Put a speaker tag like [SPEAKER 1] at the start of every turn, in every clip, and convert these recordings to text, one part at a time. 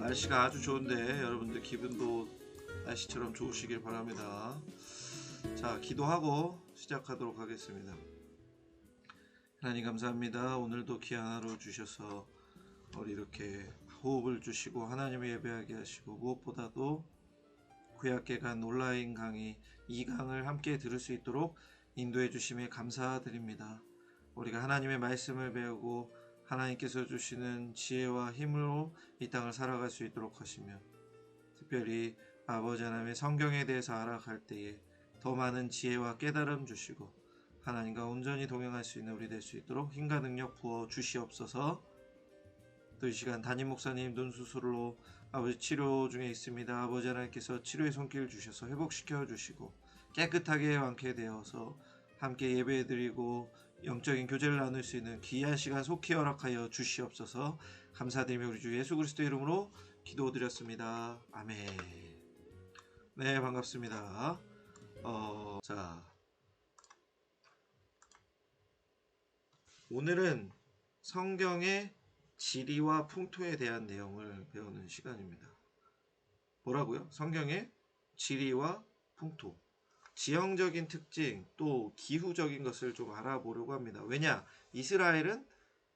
[SPEAKER 1] 날씨가 아주 좋은데 여러분들 기분도 날씨처럼 좋으시길 바랍니다. 자, 기도하고 시작하도록 하겠습니다. 하나님 감사합니다. 오늘도 귀한 하루 주셔서 우리 이렇게 호흡을 주시고 하나님을 예배하게 하시고 무엇보다도 구약개간 온라인 강의 이 강을 함께 들을 수 있도록 인도해 주심에 감사드립니다. 우리가 하나님의 말씀을 배우고 하나님께서 주시는 지혜와 힘으로 이 땅을 살아갈 수 있도록 하시며 특별히 아버지 하나님의 성경에 대해서 알아갈 때에 더 많은 지혜와 깨달음 주시고 하나님과 온전히 동행할 수 있는 우리 될 수 있도록 힘과 능력 부어 주시옵소서. 또 이 시간 담임 목사님 눈 수술로 아버지 치료 중에 있습니다. 아버지 하나님께서 치료의 손길 주셔서 회복시켜 주시고 깨끗하게 완쾌되어서 함께 예배드리고 영적인 교제를 나눌 수 있는 귀한 시간 속히 허락하여 주시옵소서. 감사드리며 우리 주 예수 그리스도 이름으로 기도드렸습니다. 아멘. 네, 반갑습니다. 자, 오늘은 성경의 지리와 풍토에 대한 내용을 배우는 시간입니다. 뭐라고요? 성경의 지리와 풍토, 지형적인 특징, 또 기후적인 것을 좀 알아보려고 합니다. 왜냐? 이스라엘은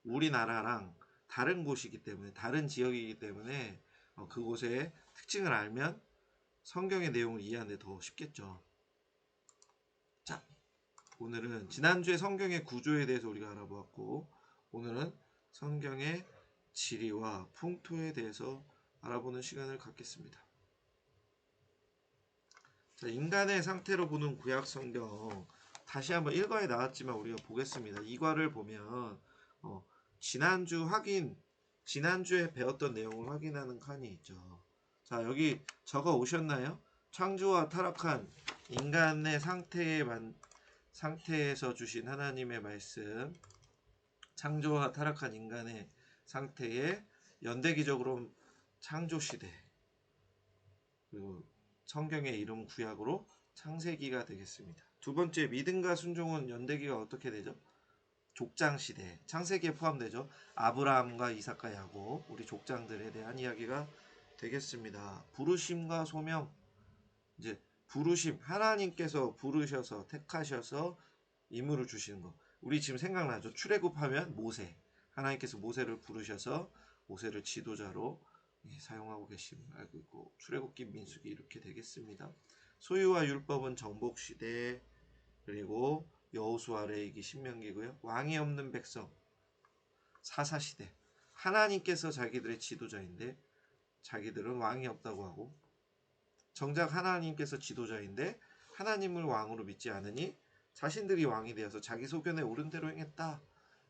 [SPEAKER 1] 우리나라랑 다른 곳이기 때문에, 다른 지역이기 때문에 그곳의 특징을 알면 성경의 내용을 이해하는 데 더 쉽겠죠. 자, 오늘은 지난주에 성경의 구조에 대해서 우리가 알아보았고, 오늘은 성경의 지리와 풍토에 대해서 알아보는 시간을 갖겠습니다. 자, 인간의 상태로 보는 구약 성경 다시 한번 일과에 나왔지만 우리가 보겠습니다. 이과를 보면 지난주에 배웠던 내용을 확인하는 칸이 있죠. 자, 여기 적어 오셨나요? 창조와 타락한 인간의 상태에서 주신 하나님의 말씀, 창조와 타락한 인간의 상태에 연대기적으로 창조시대, 그리고 성경의 이름 구약으로 창세기가 되겠습니다. 두 번째, 믿음과 순종은 연대기가 어떻게 되죠? 족장시대, 창세기에 포함되죠. 아브라함과 이삭과 야곱, 우리 족장들에 대한 이야기가 되겠습니다. 부르심과 소명, 이제 부르심, 하나님께서 부르셔서 택하셔서 임무를 주시는 거. 우리 지금 생각나죠? 출애굽하면 모세, 하나님께서 모세를 부르셔서 모세를 지도자로 사용하고 계심을 알고 있고, 출애굽기, 민수기 이렇게 되겠습니다. 소유와 율법은 정복시대, 그리고 여호수아, 레위기, 신명기고요. 왕이 없는 백성, 사사시대. 하나님께서 자기들의 지도자인데 자기들은 왕이 없다고 하고, 정작 하나님께서 지도자인데 하나님을 왕으로 믿지 않으니 자신들이 왕이 되어서 자기 소견에 옳은 대로 행했다.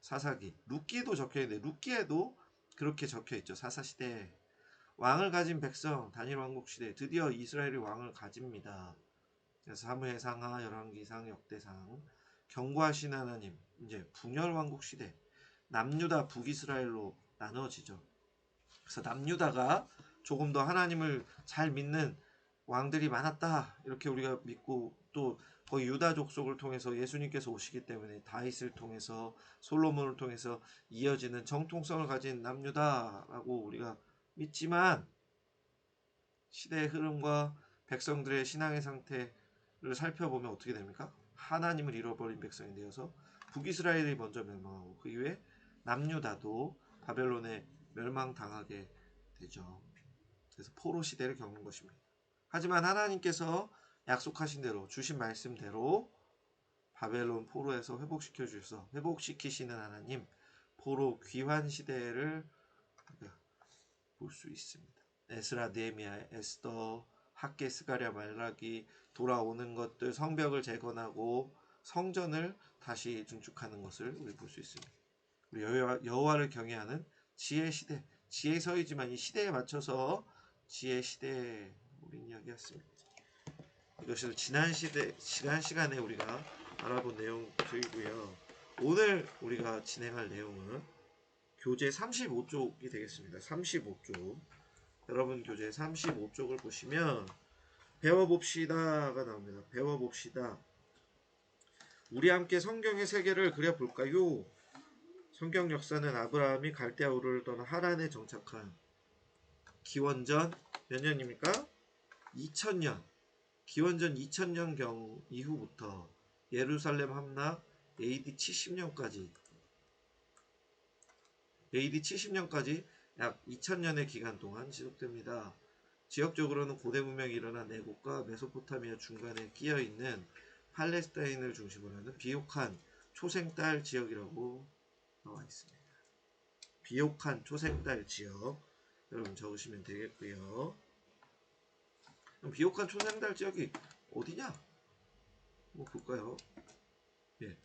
[SPEAKER 1] 사사기. 룻기도 적혀있는데 룻기에도 그렇게 적혀있죠. 사사시대. 왕을 가진 백성, 단일 왕국시대. 드디어 이스라엘이 왕을 가집니다. 그래서 사무엘상하, 열왕기상, 역대상. 경고하신 하나님, 이제 분열 왕국시대. 남유다, 북이스라엘로 나눠지죠. 그래서 남유다가 조금 더 하나님을 잘 믿는 왕들이 많았다, 이렇게 우리가 믿고, 또 거기 유다 족속을 통해서 예수님께서 오시기 때문에 다윗을 통해서, 솔로몬을 통해서 이어지는 정통성을 가진 남유다라고 우리가 믿지만, 시대의 흐름과 백성들의 신앙의 상태를 살펴보면 어떻게 됩니까? 하나님을 잃어버린 백성이 되어서 북이스라엘이 먼저 멸망하고 그 이후에 남유다도 바벨론에 멸망당하게 되죠. 그래서 포로 시대를 겪는 것입니다. 하지만 하나님께서 약속하신 대로, 주신 말씀대로 바벨론 포로에서 회복시켜 주셔서 회복시키시는 하나님, 포로 귀환 시대를 볼 수 있습니다. 에스라, 느헤미야, 에스더, 학개, 스가랴, 말라기, 돌아오는 것들, 성벽을 재건하고 성전을 다시 증축하는 것을 우리 볼 수 있습니다. 우리 여호와를 경외하는 지혜 시대, 지혜서이지만 이 시대에 맞춰서 지혜 시대 우린 이야기했습니다. 이것을 지난 시간에 우리가 알아본 내용들이고요. 오늘 우리가 진행할 내용은 교재 35쪽이 되겠습니다. 35쪽. 여러분 교재 35쪽을 보시면 배워봅시다가 나옵니다. 배워봅시다. 우리 함께 성경의 세계를 그려볼까요? 성경 역사는 아브라함이 갈대아 우르를 떠나 하란에 정착한 기원전 몇 년입니까? 2000년. 기원전 2000년 이후부터 예루살렘 함락 AD 70년까지 약 2000년의 기간 동안 지속됩니다. 지역적으로는 고대 문명이 일어난 애국과 메소포타미아 중간에 끼어있는 팔레스타인을 중심으로 하는 비옥한 초생딸 지역이라고 나와 있습니다. 비옥한 초생딸 지역 여러분 적으시면 되겠고요. 그럼 비옥한 초생딸 지역이 어디냐? 한번 볼까요? 예,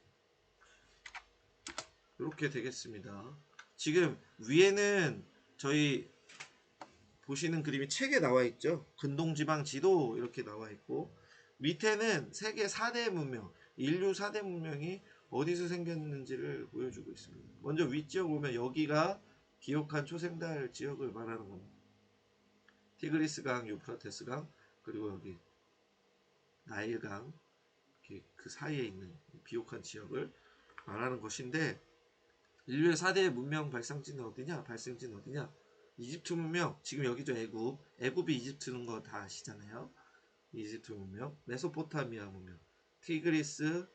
[SPEAKER 1] 이렇게 되겠습니다. 지금 위에는 저희 보시는 그림이 책에 나와 있죠. 근동지방 지도 이렇게 나와 있고 밑에는 세계 4대 문명, 인류 4대 문명이 어디서 생겼는지를 보여주고 있습니다. 먼저 윗지역 보면 여기가 비옥한 초생달 지역을 말하는 겁니다. 티그리스강, 유프라테스강, 그리고 여기 나일강 그 사이에 있는 비옥한 지역을 말하는 것인데 인류의 4대 문명 발상지는 어디냐? 발생지는 어디냐? 이집트 문명, 지금 여기죠. 애굽이 이집트는 거 다 아시잖아요. 이집트 문명, 메소포타미아 문명, 티그리스,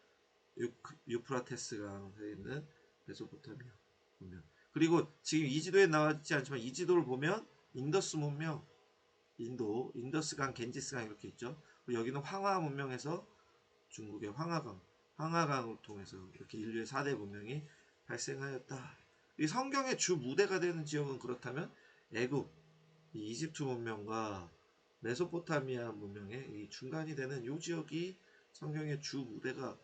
[SPEAKER 1] 유프라테스강에 있는 메소포타미아 문명. 그리고 지금 이 지도에 나와있지 않지만 이 지도를 보면 인더스 문명, 인더스강, 겐지스강 이렇게 있죠. 그리고 여기는 황하 문명에서 중국의 황하강을 통해서 이렇게 인류의 4대 문명이 발생하였다. 이 성경의 주 무대가 되는 지역은 그렇다면 애굽, 이 이집트 문명과 메소포타미아 문명의 이 중간이 되는 이 지역이 성경의 주 무대가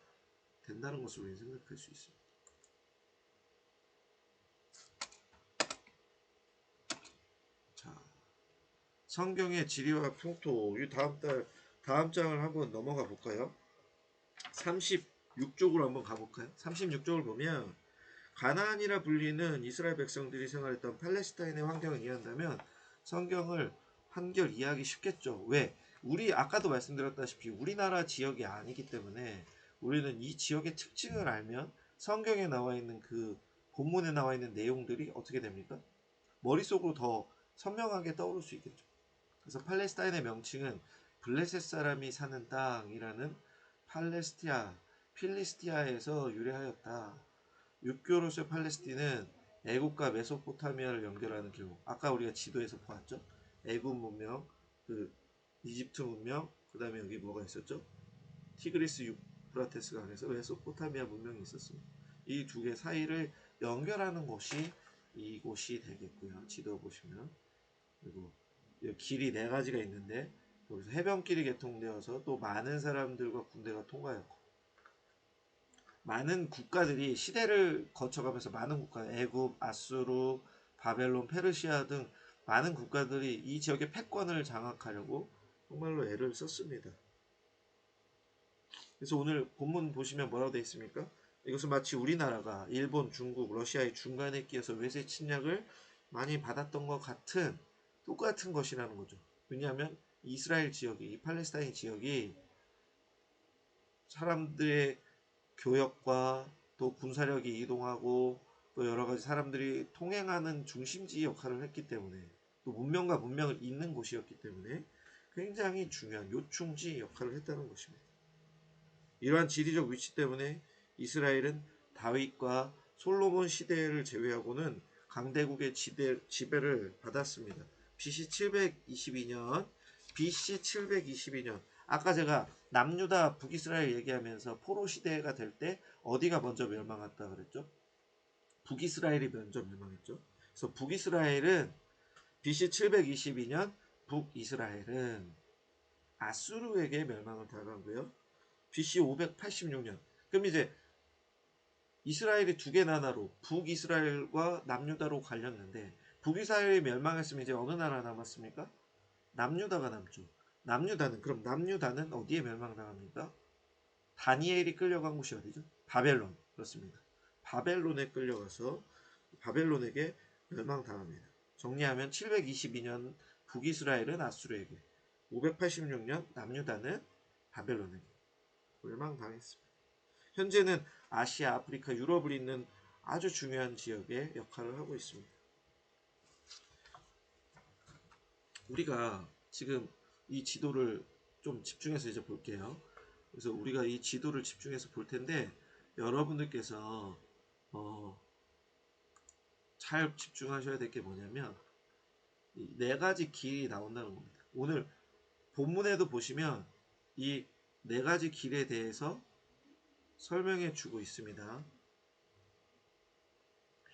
[SPEAKER 1] 된다는 것으로 생각할 수 있습니다. 자, 성경의 지리와 풍토, 이 다음 장을 한번 넘어가 볼까요? 36쪽으로 한번 가볼까요? 36쪽을 보면 가나안이라 불리는 이스라엘 백성들이 생활했던 팔레스타인의 환경을 이해한다면 성경을 한결 이해하기 쉽겠죠. 왜? 우리 아까도 말씀드렸다시피 우리나라 지역이 아니기 때문에 우리는 이 지역의 특징을 알면 성경에 나와 있는 그 본문에 나와 있는 내용들이 어떻게 됩니까? 머릿속으로 더 선명하게 떠오를 수 있겠죠. 그래서 팔레스타인의 명칭은 블레셋 사람이 사는 땅이라는 필리스티아에서 유래하였다. 육교로서의 팔레스틴은 애국과 메소포타미아를 연결하는 길목. 아까 우리가 지도에서 보았죠. 애국 문명, 그 이집트 문명, 그 다음에 여기 뭐가 있었죠? 티그리스 유프라테스 강에서 메소포타미아 문명이 있었습니다. 이 두 개 사이를 연결하는 곳이 이곳이 되겠고요. 지도 보시면 그리고 길이 네 가지가 있는데 여기서 해변길이 개통되어서 또 많은 사람들과 군대가 통과했고 많은 국가들이 시대를 거쳐가면서 많은 국가, 애굽, 아수르, 바벨론, 페르시아 등 많은 국가들이 이 지역의 패권을 장악하려고 정말로 애를 썼습니다. 그래서 오늘 본문 보시면 뭐라고 되어 있습니까? 이것은 마치 우리나라가 일본, 중국, 러시아의 중간에 끼어서 외세 침략을 많이 받았던 것 같은 똑같은 것이라는 거죠. 왜냐하면 이스라엘 지역이, 이 팔레스타인 지역이 사람들의 교역과 또 군사력이 이동하고 또 여러 가지 사람들이 통행하는 중심지 역할을 했기 때문에 또 문명과 문명을 잇는 곳이었기 때문에 굉장히 중요한 요충지 역할을 했다는 것입니다. 이러한 지리적 위치 때문에 이스라엘은 다윗과 솔로몬 시대를 제외하고는 강대국의 지배를 받았습니다. BC 722년 아까 제가 남유다 북이스라엘 얘기하면서 포로 시대가 될 때 어디가 먼저 멸망했다 그랬죠? 북이스라엘이 먼저 멸망했죠. 그래서 북이스라엘은 BC 722년 북이스라엘은 아수르에게 멸망을 당하고요. BC 586년. 그럼 이제 이스라엘이 두 개 나라로 북이스라엘과 남유다로 갈렸는데 북이스라엘이 멸망했으면 이제 어느 나라 남았습니까? 남유다가 남죠. 그럼 남유다는 어디에 멸망당합니까? 다니엘이 끌려간 곳이 어디죠? 바벨론. 그렇습니다. 바벨론에 끌려가서 바벨론에게 멸망당합니다. 정리하면 722년 북이스라엘은 아수르에게, 586년 남유다는 바벨론에게 멸망당했습니다. 현재는 아시아, 아프리카, 유럽을 잇는 아주 중요한 지역의 역할을 하고 있습니다. 우리가 지금 이 지도를 좀 집중해서 이제 볼게요. 그래서 우리가 이 지도를 집중해서 볼 텐데 여러분들께서 잘 집중하셔야 될 게 뭐냐면 이 네 가지 길이 나온다는 겁니다. 오늘 본문에도 보시면 이 네 가지 길에 대해서 설명해 주고 있습니다.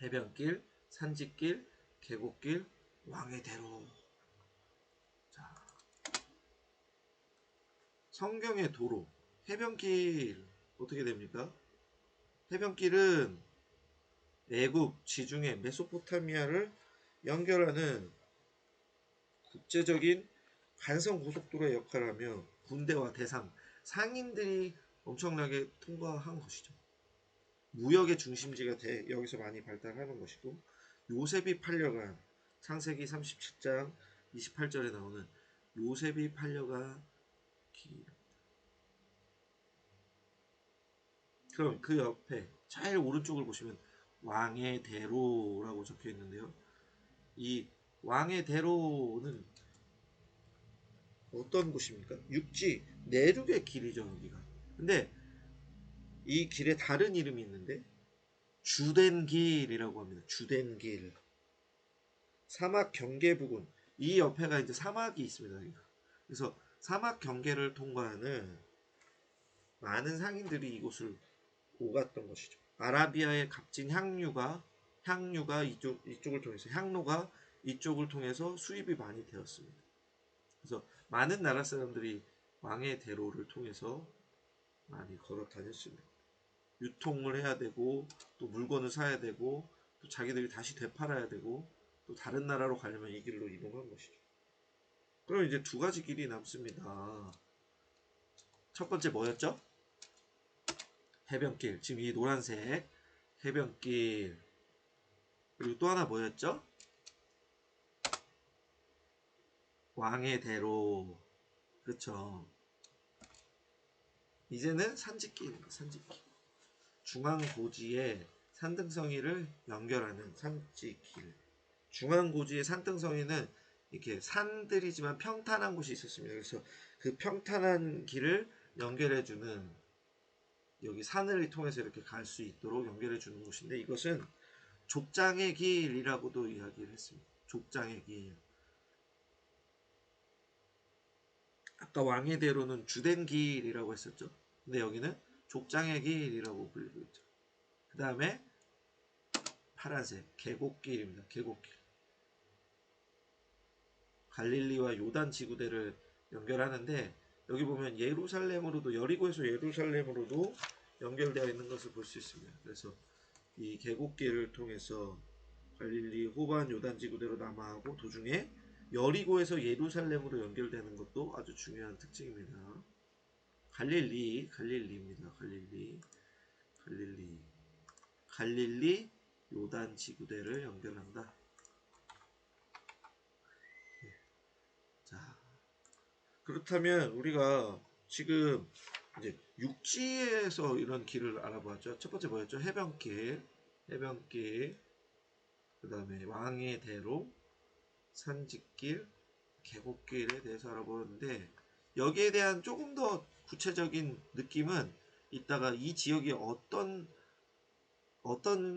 [SPEAKER 1] 해변길, 산지길, 계곡길, 왕의 대로. 자, 성경의 도로, 해변길 어떻게 됩니까? 해변길은 애굽, 지중해, 메소포타미아를 연결하는 국제적인 간선 고속도로의 역할을 하며 군대와 대상, 상인들이 엄청나게 통과한 것이죠. 무역의 중심지가 여기서 많이 발달하는 것이고 요셉이 팔려간 창세기 37장 28절에 나오는 요셉이 팔려간 길. 그럼 그 옆에 제일 오른쪽을 보시면 왕의 대로라고 적혀 있는데요. 이 왕의 대로는 어떤 곳입니까? 육지 내륙의 길이죠, 여기가. 근데 이 길에 다른 이름이 있는데 주된 길이라고 합니다. 주된 길. 사막 경계 부근. 이 옆에가 이제 사막이 있습니다. 여기가. 그래서 사막 경계를 통과하는 많은 상인들이 이곳을 오갔던 것이죠. 아라비아의 값진 향유가 이쪽을 통해서 향로가 이쪽을 통해서 수입이 많이 되었습니다. 그래서 많은 나라 사람들이 왕의 대로를 통해서 많이 걸어 다녔습니다. 유통을 해야 되고 또 물건을 사야 되고 또 자기들이 다시 되팔아야 되고 또 다른 나라로 가려면 이 길로 이동한 것이죠. 그럼 이제 두 가지 길이 남습니다. 첫 번째 뭐였죠? 해변길. 지금 이 노란색 해변길. 그리고 또 하나 뭐였죠? 왕의 대로. 그렇죠. 이제는 산지길입니다. 산지길. 중앙고지의 산등성이를 연결하는 산지길. 중앙고지의 산등성이는 이렇게 산들이지만 평탄한 곳이 있었습니다. 그래서 그 평탄한 길을 연결해주는 여기 산을 통해서 이렇게 갈 수 있도록 연결해주는 곳인데 이것은 족장의 길이라고도 이야기를 했습니다. 족장의 길. 아까 왕의 대로는 주된 길이라고 했었죠. 근데 여기는 족장의 길이라고 불리고 있죠. 그 다음에 파란색 계곡길입니다. 계곡길. 갈릴리와 요단 지구대를 연결하는데 여기 보면 예루살렘으로도 여리고에서 예루살렘으로도 연결되어 있는 것을 볼 수 있습니다. 그래서 이 계곡길을 통해서 갈릴리 호반 요단 지구대로 남하하고 도중에 여리고에서 예루살렘으로 연결되는 것도 아주 중요한 특징입니다. 갈릴리입니다. 갈릴리 요단 지구대를 연결한다. 자, 그렇다면 우리가 지금 이제 육지에서 이런 길을 알아보았죠. 첫 번째 뭐였죠? 해변길, 그 다음에 왕의 대로, 산지길, 계곡길에 대해서 알아보는데 여기에 대한 조금 더 구체적인 느낌은 이따가 이 지역이 어떤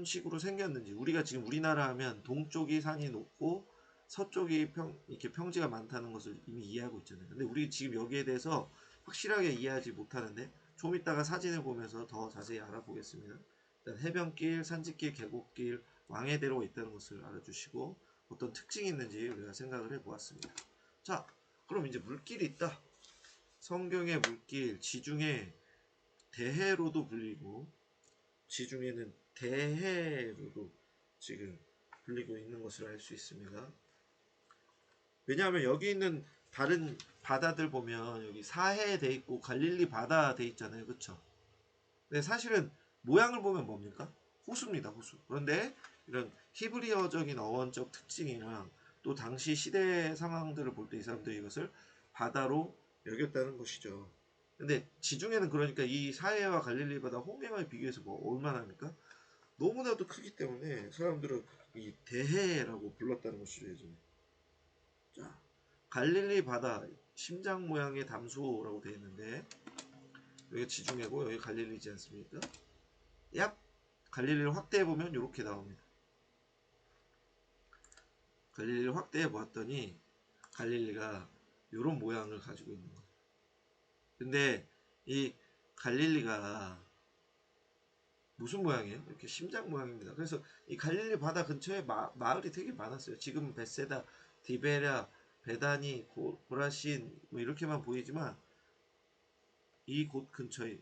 [SPEAKER 1] 식으로 생겼는지 우리가 지금 우리나라 하면 동쪽이 산이 높고 서쪽이 이렇게 평지가 많다는 것을 이미 이해하고 있잖아요. 근데 우리 지금 여기에 대해서 확실하게 이해하지 못하는데 좀 이따가 사진을 보면서 더 자세히 알아보겠습니다. 일단 해변길, 산지길, 계곡길, 왕의대로가 있다는 것을 알아주시고 어떤 특징이 있는지 우리가 생각을 해보았습니다. 자, 그럼 이제 물길이 있다. 성경의 물길, 지중해 대해로도 불리고 지중해는 대해로도 지금 불리고 있는 것을 알 수 있습니다. 왜냐하면 여기 있는 다른 바다들 보면 여기 사해 돼 있고 갈릴리 바다 돼 있잖아요. 그쵸? 근데 사실은 모양을 보면 뭡니까? 호수입니다. 호수. 그런데 이런 히브리어적인 어원적 특징이랑 또 당시 시대 상황들을 볼 때 이 사람들이 이것을 바다로 여겼다는 것이죠. 근데 지중해는 그러니까 이 사해와 갈릴리 바다 홍해와 비교해서 뭐 얼마나 합니까? 너무나도 크기 때문에 사람들은 이 대해라고 불렀다는 것이죠. 예전에. 자, 갈릴리 바다 심장 모양의 담소라고 되어 있는데 여기 지중해고 여기 갈릴리지 않습니까? 약 갈릴리를 확대해 보면 이렇게 나옵니다. 갈릴리를 확대해 보았더니 갈릴리가 이런 모양을 가지고 있는 거예요. 근데 이 갈릴리가 무슨 모양이에요? 이렇게 심장 모양입니다. 그래서 이 갈릴리 바다 근처에 마을이 되게 많았어요. 지금 베세다, 디베랴, 베다니, 고라신 뭐 이렇게만 보이지만 이 곳 근처에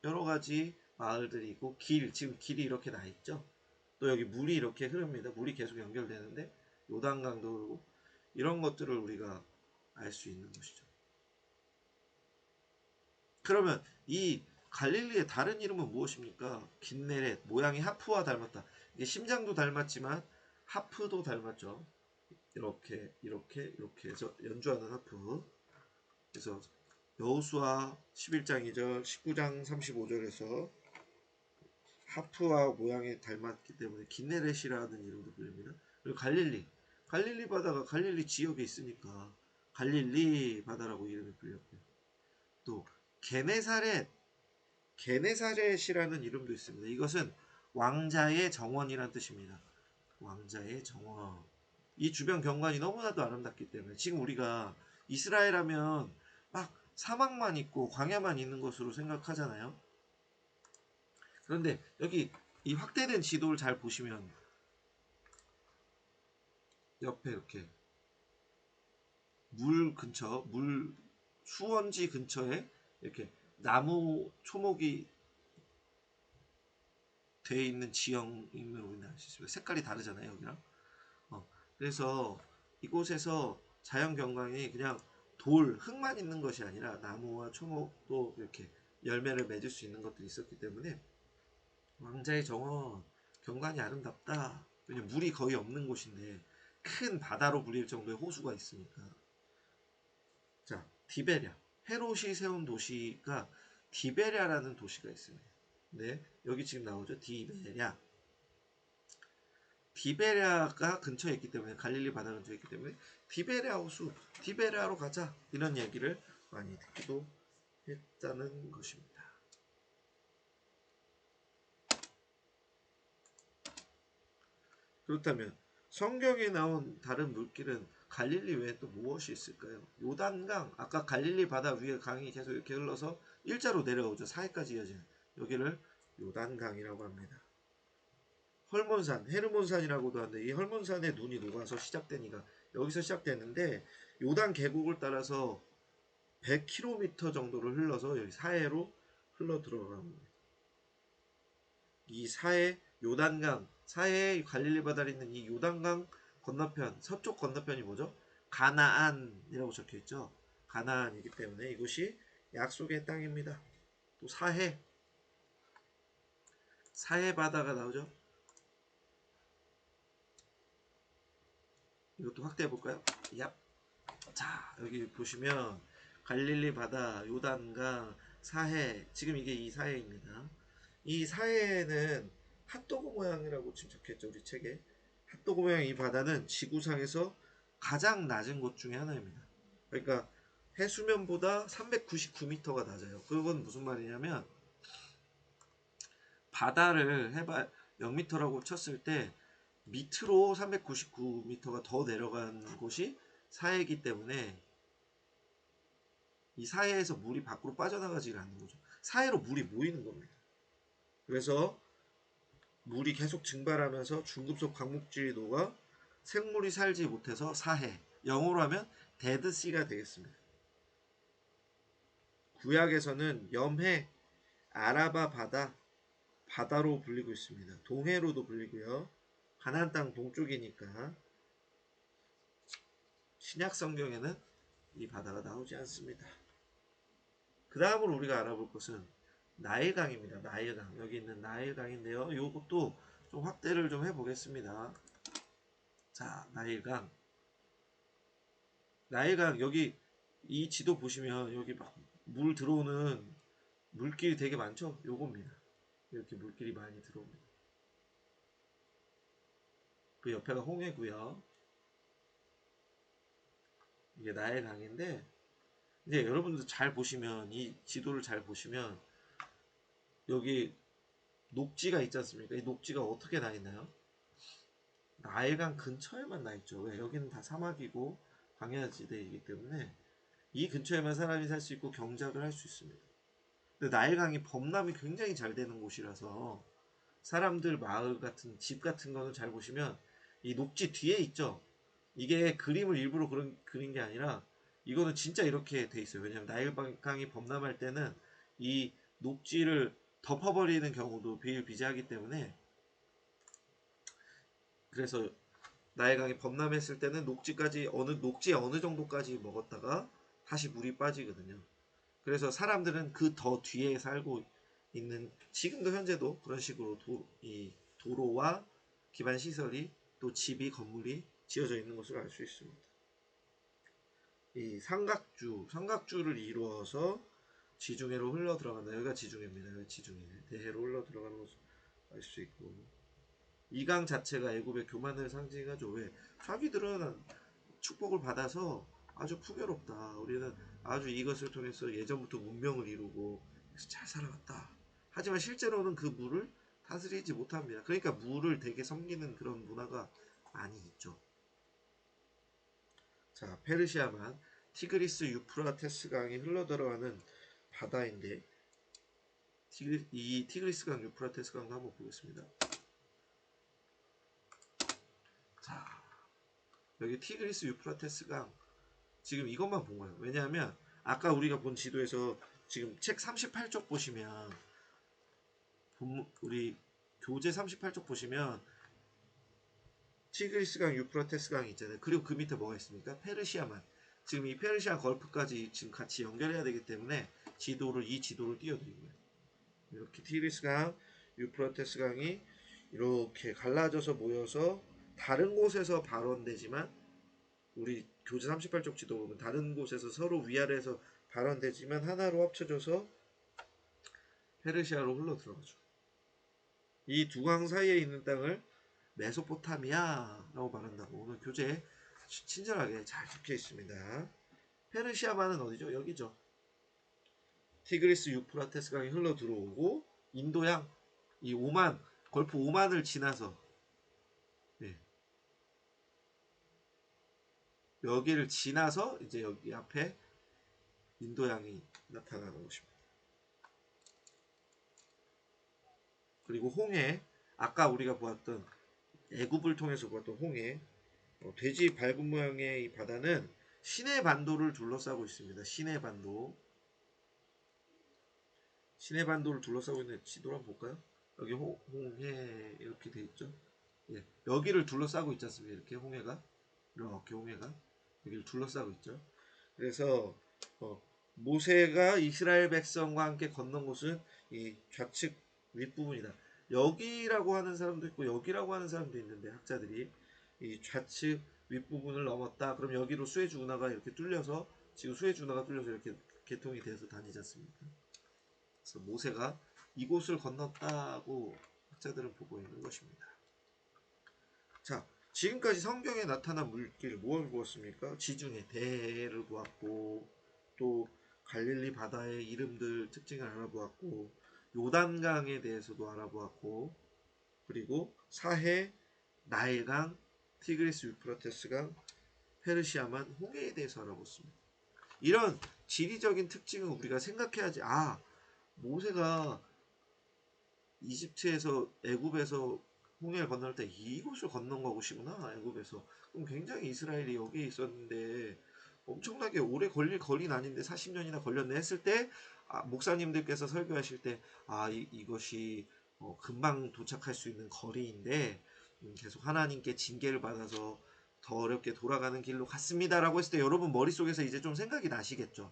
[SPEAKER 1] 여러 가지 마을들이 있고 지금 길이 이렇게 나 있죠. 또 여기 물이 이렇게 흐릅니다. 물이 계속 연결되는데 요단강도 흐르고 이런 것들을 우리가 알 수 있는 것이죠. 그러면 이 갈릴리의 다른 이름은 무엇입니까? 긴네렛, 모양이 하프와 닮았다. 이게 심장도 닮았지만 하프도 닮았죠. 이렇게 해서 연주하는 하프. 그래서 여호수아 11장 2절, 19장 35절에서 하프와 모양이 닮았기 때문에 긴네렛이라는 이름도 불립니다. 그리고 갈릴리 바다가 갈릴리 지역에 있으니까 갈릴리 바다라고 이름이 불렸고요. 또 게네사렛이라는 이름도 있습니다. 이것은 왕자의 정원이란 뜻입니다. 왕자의 정원. 이 주변 경관이 너무나도 아름답기 때문에 지금 우리가 이스라엘 하면 막 사막만 있고 광야만 있는 것으로 생각하잖아요. 그런데 여기 이 확대된 지도를 잘 보시면 옆에 이렇게 물 근처, 수원지 근처에 이렇게 나무 초목이 되어 있는 지형임을 우리는 알 수 있습니다. 색깔이 다르잖아요, 여기랑. 그래서 이곳에서 자연 경관이 그냥 흙만 있는 것이 아니라 나무와 초목도 이렇게 열매를 맺을 수 있는 것들이 있었기 때문에 왕자의 정원 경관이 아름답다. 왜냐면 물이 거의 없는 곳인데 큰 바다로 불릴 정도의 호수가 있으니까. 자, 디베랴. 헤롯이 세운 도시가 디베랴라는 도시가 있습니다. 네, 여기 지금 나오죠. 디베랴가 근처에 있기 때문에 갈릴리 바다 근처에 있기 때문에 디베랴 호수, 디베랴로 가자 이런 얘기를 많이 듣기도 했다는 것입니다. 그렇다면 성경에 나온 다른 물길은 갈릴리 외에 또 무엇이 있을까요? 요단강, 아까 갈릴리 바다 위에 강이 계속 이렇게 흘러서 일자로 내려오죠. 사해까지 이어지는 여기를 요단강이라고 합니다. 헐몬산, 헤르몬산이라고도 하는데 이 헐몬산에 눈이 녹아서 시작되니까 여기서 시작됐는데 요단 계곡을 따라서 100km 정도를 흘러서 여기 사해로 흘러 들어갑니다. 이 사해 요단강, 사해 갈릴리 바다에 있는 이 요단강 건너편, 서쪽 건너편이 뭐죠? 가나안이라고 적혀 있죠. 가나안이기 때문에 이곳이 약속의 땅입니다. 또 사해 바다가 나오죠. 이것도 확대해 볼까요? 얍. 자, 여기 보시면 갈릴리 바다, 요단강, 사해, 지금 이게 이 사해입니다. 이 사해는 핫도그 모양이라고 지금 적혀있죠, 우리 책에. 핫도그 모양 이 바다는 지구상에서 가장 낮은 곳 중에 하나입니다. 그러니까 해수면보다 399m가 낮아요. 그건 무슨 말이냐면 바다를 해발 0m라고 쳤을 때 밑으로 399m가 더 내려간 곳이 사해이기 때문에 이 사해에서 물이 밖으로 빠져나가지 않는 거죠. 사해로 물이 모이는 겁니다. 그래서 물이 계속 증발하면서 중급속 광목지도가 생물이 살지 못해서 사해, 영어로 하면 데드시가 되겠습니다. 구약에서는 염해, 아라바 바다로 불리고 있습니다. 동해로도 불리고요. 가나안 땅 동쪽이니까 신약 성경에는 이 바다가 나오지 않습니다. 그 다음으로 우리가 알아볼 것은 나일강입니다. 나일강. 여기 있는 나일강인데요. 이것도 좀 확대를 좀 해보겠습니다. 자, 나일강. 여기 이 지도 보시면 여기 막 물 들어오는 물길이 되게 많죠? 요겁니다. 이렇게 물길이 많이 들어옵니다. 그 옆에가 홍해고요. 이게 나일강인데 이제 여러분들 잘 보시면 이 지도를 잘 보시면 여기 녹지가 있지 않습니까? 이 녹지가 어떻게 나 있나요? 나일강 근처에만 나 있죠. 왜? 여기는 다 사막이고 광야지대이기 때문에 이 근처에만 사람이 살 수 있고 경작을 할 수 있습니다. 근데 나일강이 범람이 굉장히 잘 되는 곳이라서 사람들 마을 같은 집 같은 거는 잘 보시면 이 녹지 뒤에 있죠. 이게 그림을 일부러 그린 게 아니라 이거는 진짜 이렇게 돼 있어요. 왜냐면 나일강이 범람할 때는 이 녹지를 덮어버리는 경우도 비일비재하기 때문에 그래서 나일강이 범람했을 때는 녹지에 어느 정도까지 먹었다가 다시 물이 빠지거든요. 그래서 사람들은 그 더 뒤에 살고 있는 지금도 현재도 그런 식으로 이 도로와 기반 시설이 또 집이 건물이 지어져 있는 것을 알 수 있습니다. 이 삼각주를 이루어서 지중해로 흘러 들어간다. 여기가 지중해입니다. 여기 지중해 대해로 흘러 들어가는 것을 알 수 있고 이 강 자체가 애굽의 교만을 상징하죠. 왜? 자기들은 축복을 받아서 아주 풍요롭다. 우리는 아주 이것을 통해서 예전부터 문명을 이루고 잘 살아왔다. 하지만 실제로는 그 물을 다스리지 못합니다. 그러니까 물을 되게 섬기는 그런 문화가 많이 있죠. 자, 페르시아만 티그리스 유프라테스 강이 흘러들어가는 바다인데 이 티그리스 강 유프라테스 강도 한번 보겠습니다. 자, 여기 티그리스 유프라테스 강 지금 이것만 본 거예요. 왜냐하면 아까 우리가 본 지도에서 지금 책 38쪽 보시면 우리 교재 38쪽 보시면 티그리스강 유프라테스강이 있잖아요. 그리고 그 밑에 뭐가 있습니까? 페르시아만. 지금 이 페르시아 걸프까지 지금 같이 연결해야 되기 때문에 이 지도를 띄워드린 거예요. 이렇게 티그리스강 유프라테스강이 이렇게 갈라져서 모여서 다른 곳에서 발원되지만 우리 교재 38쪽 지도 보면 다른 곳에서 서로 위아래에서 발원되지만 하나로 합쳐져서 페르시아로 흘러 들어가죠. 이 두 강 사이에 있는 땅을 메소포타미아라고 말한다고 오늘 교재에 친절하게 잘 적혀 있습니다. 페르시아만은 어디죠? 여기죠. 티그리스 유프라테스 강이 흘러 들어오고 인도양 이 오만 걸프 오만을 지나서 네. 여기를 지나서 이제 여기 앞에 인도양이 나타나는 것입니다. 그리고 홍해 아까 우리가 보았던 애굽을 통해서 보았던 홍해 돼지 밟은 모양의 이 바다는 시내 반도를 둘러싸고 있습니다. 시내 반도를 둘러싸고 있는 지도를 한번 볼까요? 여기 홍해 이렇게 돼 있죠. 예, 여기를 둘러싸고 있지 않습니까? 이렇게 이렇게 홍해가 여기를 둘러싸고 있죠. 그래서 모세가 이스라엘 백성과 함께 건넌 곳은 이 좌측 윗부분이다. 여기라고 하는 사람도 있고 여기라고 하는 사람도 있는데 학자들이 이 좌측 윗부분을 넘었다. 그럼 여기로 수에즈 운하가 이렇게 뚫려서 지금 수에즈 운하가 뚫려서 이렇게 개통이 돼서 다니지 않습니까? 그래서 모세가 이곳을 건넜다고 학자들은 보고 있는 것입니다. 자, 지금까지 성경에 나타난 물길 무엇을 보았습니까? 지중해 대해를 보았고 또 갈릴리 바다의 이름들 특징을 알아보았고 요단강에 대해서도 알아보았고 그리고 사해, 나일강, 티그리스 유프라테스강, 페르시아만, 홍해에 대해서 알아봤습니다. 이런 지리적인 특징은 우리가 생각해야지 모세가 이집트에서 애굽에서 홍해를 건널 때 이곳을 건넌 것이구나. 애굽에서 그럼 굉장히 이스라엘이 여기에 있었는데 엄청나게 오래 걸릴 거리는 아닌데 40년이나 걸렸네 했을 때 목사님들께서 설교하실 때 이것이 금방 도착할 수 있는 거리인데 계속 하나님께 징계를 받아서 더 어렵게 돌아가는 길로 갔습니다라고 했을 때 여러분 머릿속에서 이제 좀 생각이 나시겠죠.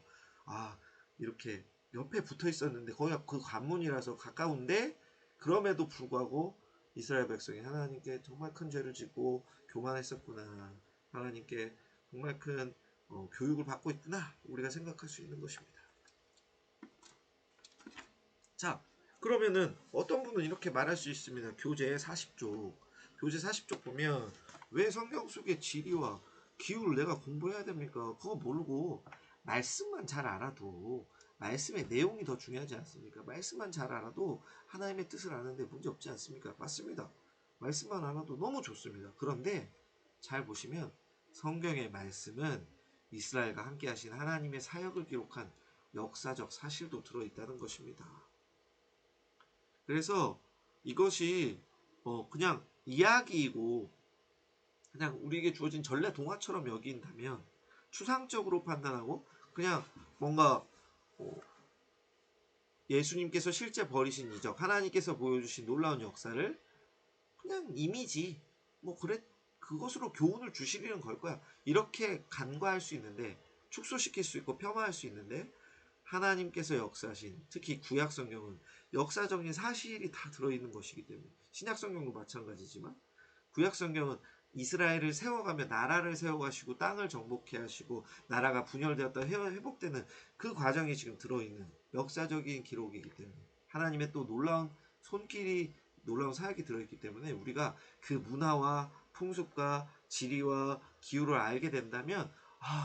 [SPEAKER 1] 이렇게 옆에 붙어 있었는데 거기가 그 관문이라서 가까운데 그럼에도 불구하고 이스라엘 백성이 하나님께 정말 큰 죄를 짓고 교만했었구나. 하나님께 정말 큰 교육을 받고 있구나. 우리가 생각할 수 있는 것입니다. 자, 그러면은 어떤 분은 이렇게 말할 수 있습니다. 교재 40쪽 보면 왜 성경 속의 지리와 기후를 내가 공부해야 됩니까? 그거 모르고 말씀만 잘 알아도, 말씀의 내용이 더 중요하지 않습니까? 말씀만 잘 알아도 하나님의 뜻을 아는데 문제 없지 않습니까? 맞습니다. 말씀만 알아도 너무 좋습니다. 그런데 잘 보시면 성경의 말씀은 이스라엘과 함께 하신 하나님의 사역을 기록한 역사적 사실도 들어있다는 것입니다. 그래서 이것이 그냥 이야기이고 그냥 우리에게 주어진 전래 동화처럼 여긴다면, 추상적으로 판단하고 그냥 뭔가 예수님께서 실제 벌이신 이적, 하나님께서 보여주신 놀라운 역사를 그냥 이미지 그래, 그것으로 교훈을 주시려는 걸 거야, 이렇게 간과할 수 있는데, 축소시킬 수 있고 폄하할 수 있는데, 하나님께서 역사하신, 특히 구약 성경은 역사적인 사실이 다 들어있는 것이기 때문에, 신약 성경도 마찬가지지만 구약 성경은 이스라엘을 세워가며 나라를 세워가시고 땅을 정복해 하시고 나라가 분열되었다 회복되는 그 과정이 지금 들어있는 역사적인 기록이기 때문에, 하나님의 또 놀라운 손길이, 놀라운 사역이 들어있기 때문에 우리가 그 문화와 풍습과 지리와 기후를 알게 된다면,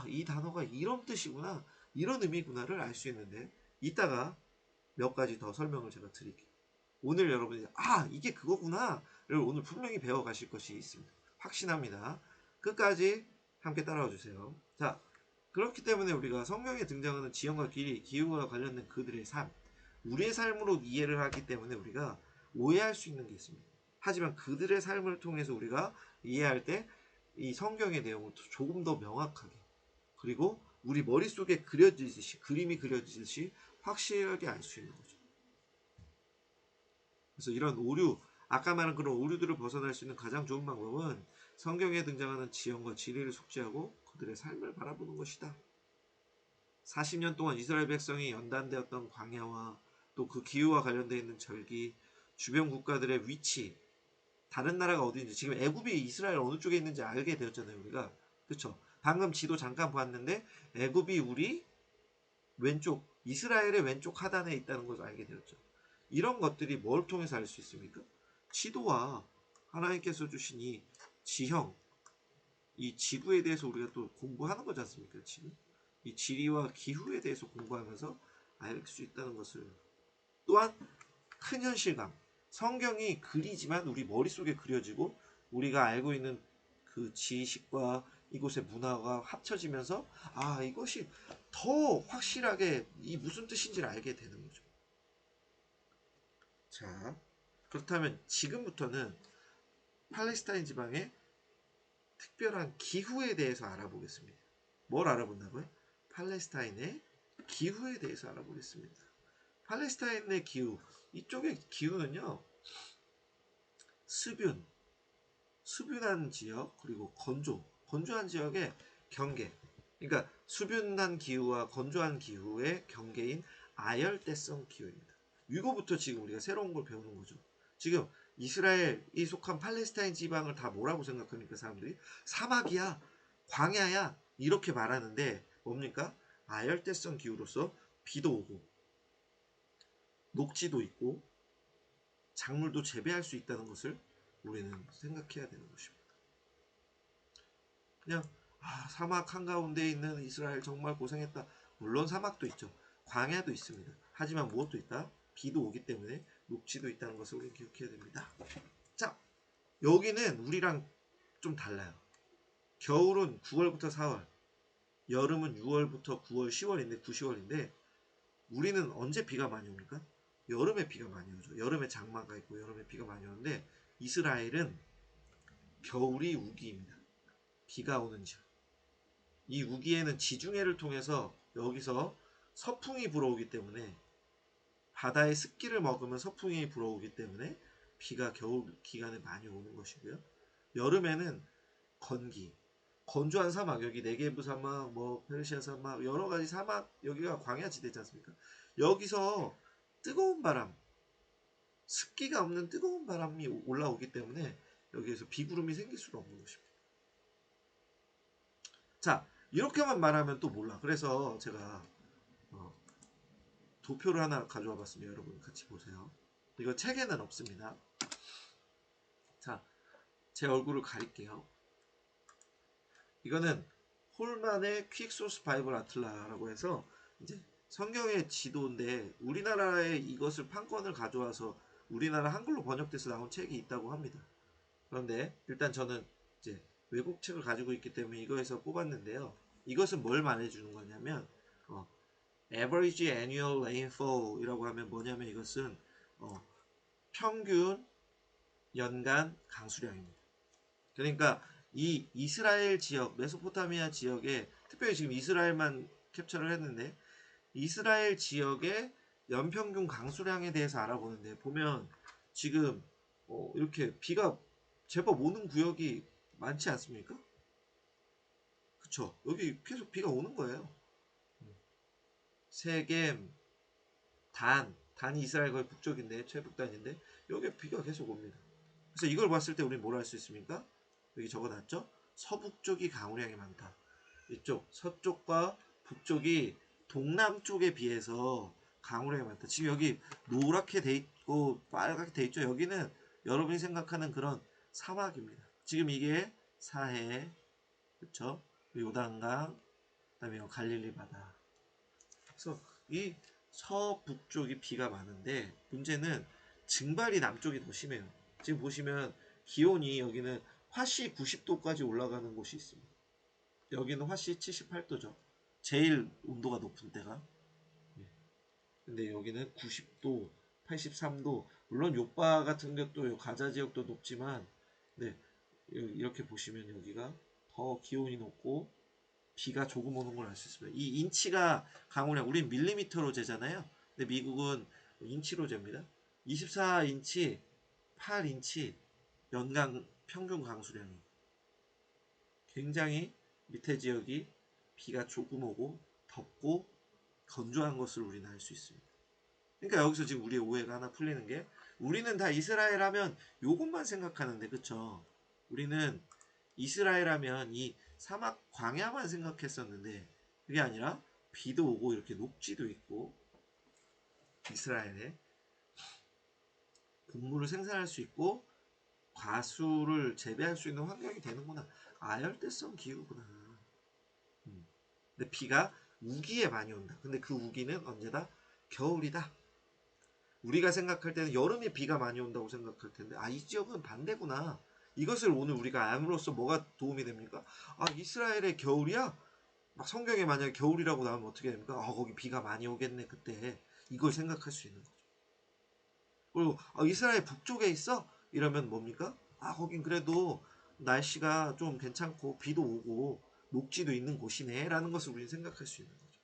[SPEAKER 1] 이 단어가 이런 뜻이구나, 이런 의미구나를 알 수 있는데, 이따가 몇 가지 더 설명을 제가 드릴게요. 오늘 여러분이 이게 그거구나를 오늘 분명히 배워가실 것이 있습니다. 확신합니다. 끝까지 함께 따라와 주세요. 자, 그렇기 때문에 우리가 성경에 등장하는 지형과 길이, 기후와 관련된 그들의 삶, 우리의 삶으로 이해를 하기 때문에 우리가 오해할 수 있는 게 있습니다. 하지만 그들의 삶을 통해서 우리가 이해할 때 이 성경의 내용을 조금 더 명확하게, 그리고 우리 머릿속에 그려지듯이, 그림이 그려지듯이 확실하게 알 수 있는 거죠. 그래서 이런 오류, 아까 말한 그런 오류들을 벗어날 수 있는 가장 좋은 방법은 성경에 등장하는 지형과 지리를 숙지하고 그들의 삶을 바라보는 것이다. 40년 동안 이스라엘 백성이 연단되었던 광야와 또 그 기후와 관련되어 있는 절기, 주변 국가들의 위치, 다른 나라가 어디인지, 지금 애굽이 이스라엘 어느 쪽에 있는지 알게 되었잖아요, 우리가. 그렇죠? 방금 지도 잠깐 봤는데 애굽이 우리 왼쪽, 이스라엘의 왼쪽 하단에 있다는 것을 알게 되었죠. 이런 것들이 뭘 통해서 알 수 있습니까? 지도와 하나님께서 주신 이 지형, 이 지구에 대해서 우리가 또 공부하는 거지 않습니까? 지금 이 지리와 기후에 대해서 공부하면서 알 수 있다는 것을, 또한 큰 현실감, 성경이 그리지만 우리 머릿속에 그려지고 우리가 알고 있는 그 지식과 이곳의 문화가 합쳐지면서 이것이 더 확실하게 이 무슨 뜻인지를 알게 되는 거죠. 자, 그렇다면 지금부터는 팔레스타인 지방의 특별한 기후에 대해서 알아보겠습니다. 뭘 알아본다고요? 팔레스타인의 기후에 대해서 알아보겠습니다. 팔레스타인의 기후, 이쪽의 기후는요, 수변한 지역, 그리고 건조한 지역의 경계, 그러니까 수변한 기후와 건조한 기후의 경계인 아열대성 기후입니다. 이거부터 지금 우리가 새로운 걸 배우는 거죠. 지금 이스라엘이 속한 팔레스타인 지방을 다 뭐라고 생각합니까? 사람들이 사막이야, 광야야, 이렇게 말하는데 뭡니까? 아열대성 기후로서 비도 오고 녹지도 있고 작물도 재배할 수 있다는 것을 우리는 생각해야 되는 것입니다. 그냥 사막 한가운데 있는 이스라엘 정말 고생했다. 물론 사막도 있죠. 광야도 있습니다. 하지만 무엇도 있다? 비도 오기 때문에 녹지도 있다는 것을 우리는 기억해야 됩니다. 자, 여기는 우리랑 좀 달라요. 겨울은 9월부터 4월, 여름은 6월부터 9월, 10월인데 9, 10월인데 우리는 언제 비가 많이 옵니까? 여름에 비가 많이 오죠. 여름에 장마가 있고 여름에 비가 많이 오는데 이스라엘은 겨울이 우기입니다. 비가 오는 지역. 이 우기에는 지중해를 통해서 여기서 서풍이 불어오기 때문에, 바다의 습기를 먹으면 서풍이 불어오기 때문에 비가 겨울 기간에 많이 오는 것이고요. 여름에는 건조한 사막, 여기 네게브 사막, 페르시아 사막, 여러 가지 사막, 여기가 광야지대지 않습니까? 여기서 뜨거운 바람, 습기가 없는 뜨거운 바람이 올라오기 때문에 여기에서 비구름이 생길 수가 없는 것입니다. 자, 이렇게만 말하면 또 몰라. 그래서 제가 도표를 하나 가져와 봤습니다. 여러분 같이 보세요. 이거 책에는 없습니다. 자, 제 얼굴을 가릴게요. 이거는 홀만의 퀵 소스 바이블 아틀라라고 해서 이제 성경의 지도인데 우리나라에 이것을 판권을 가져와서 우리나라 한글로 번역돼서 나온 책이 있다고 합니다. 그런데 일단 저는 이제 외국 책을 가지고 있기 때문에 이거에서 뽑았는데요. 이것은 뭘 말해주는 거냐면 average annual rainfall이라고 하면 뭐냐면 이것은 평균 연간 강수량입니다. 그러니까 이 이스라엘 지역, 메소포타미아 지역에 특별히 지금 이스라엘만 캡처를 했는데 이스라엘 지역의 연평균 강수량에 대해서 알아보는데 보면 지금 이렇게 비가 제법 오는 구역이 많지 않습니까? 그쵸? 여기 계속 비가 오는 거예요. 세겜, 단이 이스라엘 거의 북쪽인데 최북단인데 여기 비가 계속 옵니다. 그래서 이걸 봤을 때 우리는 뭘 할 수 있습니까? 여기 적어놨죠? 서북쪽이 강우량이 많다. 이쪽 서쪽과 북쪽이 동남쪽에 비해서 강우량이 많다. 지금 여기 노랗게 돼 있고 빨갛게 돼 있죠? 여기는 여러분이 생각하는 그런 사막입니다. 지금 이게 사해, 그쵸? 요단강, 그다음에 갈릴리 바다. 그래서 이 서북쪽이 비가 많은데 문제는 증발이 남쪽이 더 심해요. 지금 보시면 기온이 여기는 화씨 90도까지 올라가는 곳이 있습니다. 여기는 화씨 78도죠. 제일 온도가 높은 때가. 근데 여기는 90도, 83도. 물론 요바 같은 것도 가자 지역도 높지만, 네, 이렇게 보시면 여기가 더 기온이 높고 비가 조금 오는 걸 알 수 있습니다. 이 인치가 강우량, 우린 밀리미터로 재잖아요. 근데 미국은 인치로 잽니다. 24인치, 8인치 연간 평균 강수량이 굉장히 밑에 지역이 비가 조금 오고 덥고 건조한 것을 우리는 알 수 있습니다. 그러니까 여기서 지금 우리의 오해가 하나 풀리는 게 우리는 다 이스라엘 하면 요것만 생각하는데 그쵸? 우리는 이스라엘 하면 이 사막 광야만 생각했었는데 그게 아니라 비도 오고 이렇게 녹지도 있고 이스라엘에 곡물을 생산할 수 있고 과수를 재배할 수 있는 환경이 되는구나. 아열대성 기후구나. 근데 비가 우기에 많이 온다. 근데 그 우기는 언제다? 겨울이다. 우리가 생각할 때는 여름에 비가 많이 온다고 생각할 텐데 이 지역은 반대구나. 이것을 오늘 우리가 암으로써 뭐가 도움이 됩니까? 이스라엘의 겨울이야? 막 성경에 만약에 겨울이라고 나오면 어떻게 됩니까? 거기 비가 많이 오겠네 그때. 이걸 생각할 수 있는 거죠. 그리고 이스라엘 북쪽에 있어? 이러면 뭡니까? 거긴 그래도 날씨가 좀 괜찮고 비도 오고 녹지도 있는 곳이네 라는 것을 우리는 생각할 수 있는 거죠.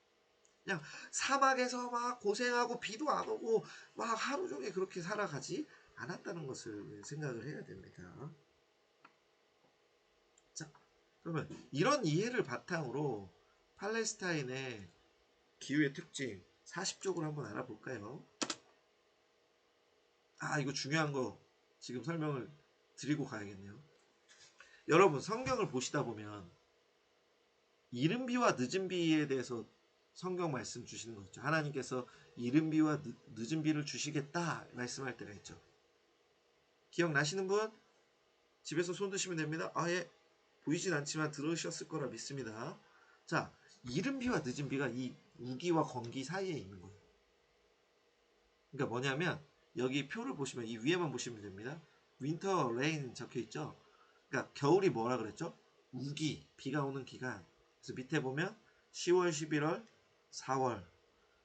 [SPEAKER 1] 그냥 사막에서 막 고생하고 비도 안 오고 막 하루 종일 그렇게 살아가지 않았다는 것을 생각을 해야 됩니다. 자, 그러면 이런 이해를 바탕으로 팔레스타인의 기후의 특징 40쪽으로 한번 알아볼까요? 이거 중요한 거 지금 설명을 드리고 가야겠네요. 여러분 성경을 보시다 보면 이른 비와 늦은 비에 대해서 성경 말씀 주시는 거 있죠. 하나님께서 이른 비와 늦은 비를 주시겠다 말씀할 때가 있죠. 기억나시는 분? 집에서 손 드시면 됩니다. 예. 보이진 않지만 들으셨을 거라 믿습니다. 자, 이른 비와 늦은 비가 이 우기와 건기 사이에 있는 거예요. 그러니까 뭐냐면 여기 표를 보시면 이 위에만 보시면 됩니다. 윈터 레인 적혀 있죠. 그러니까 겨울이 뭐라 그랬죠? 우기, 비가 오는 기간. 그래서 밑에 보면 10월, 11월, 4월.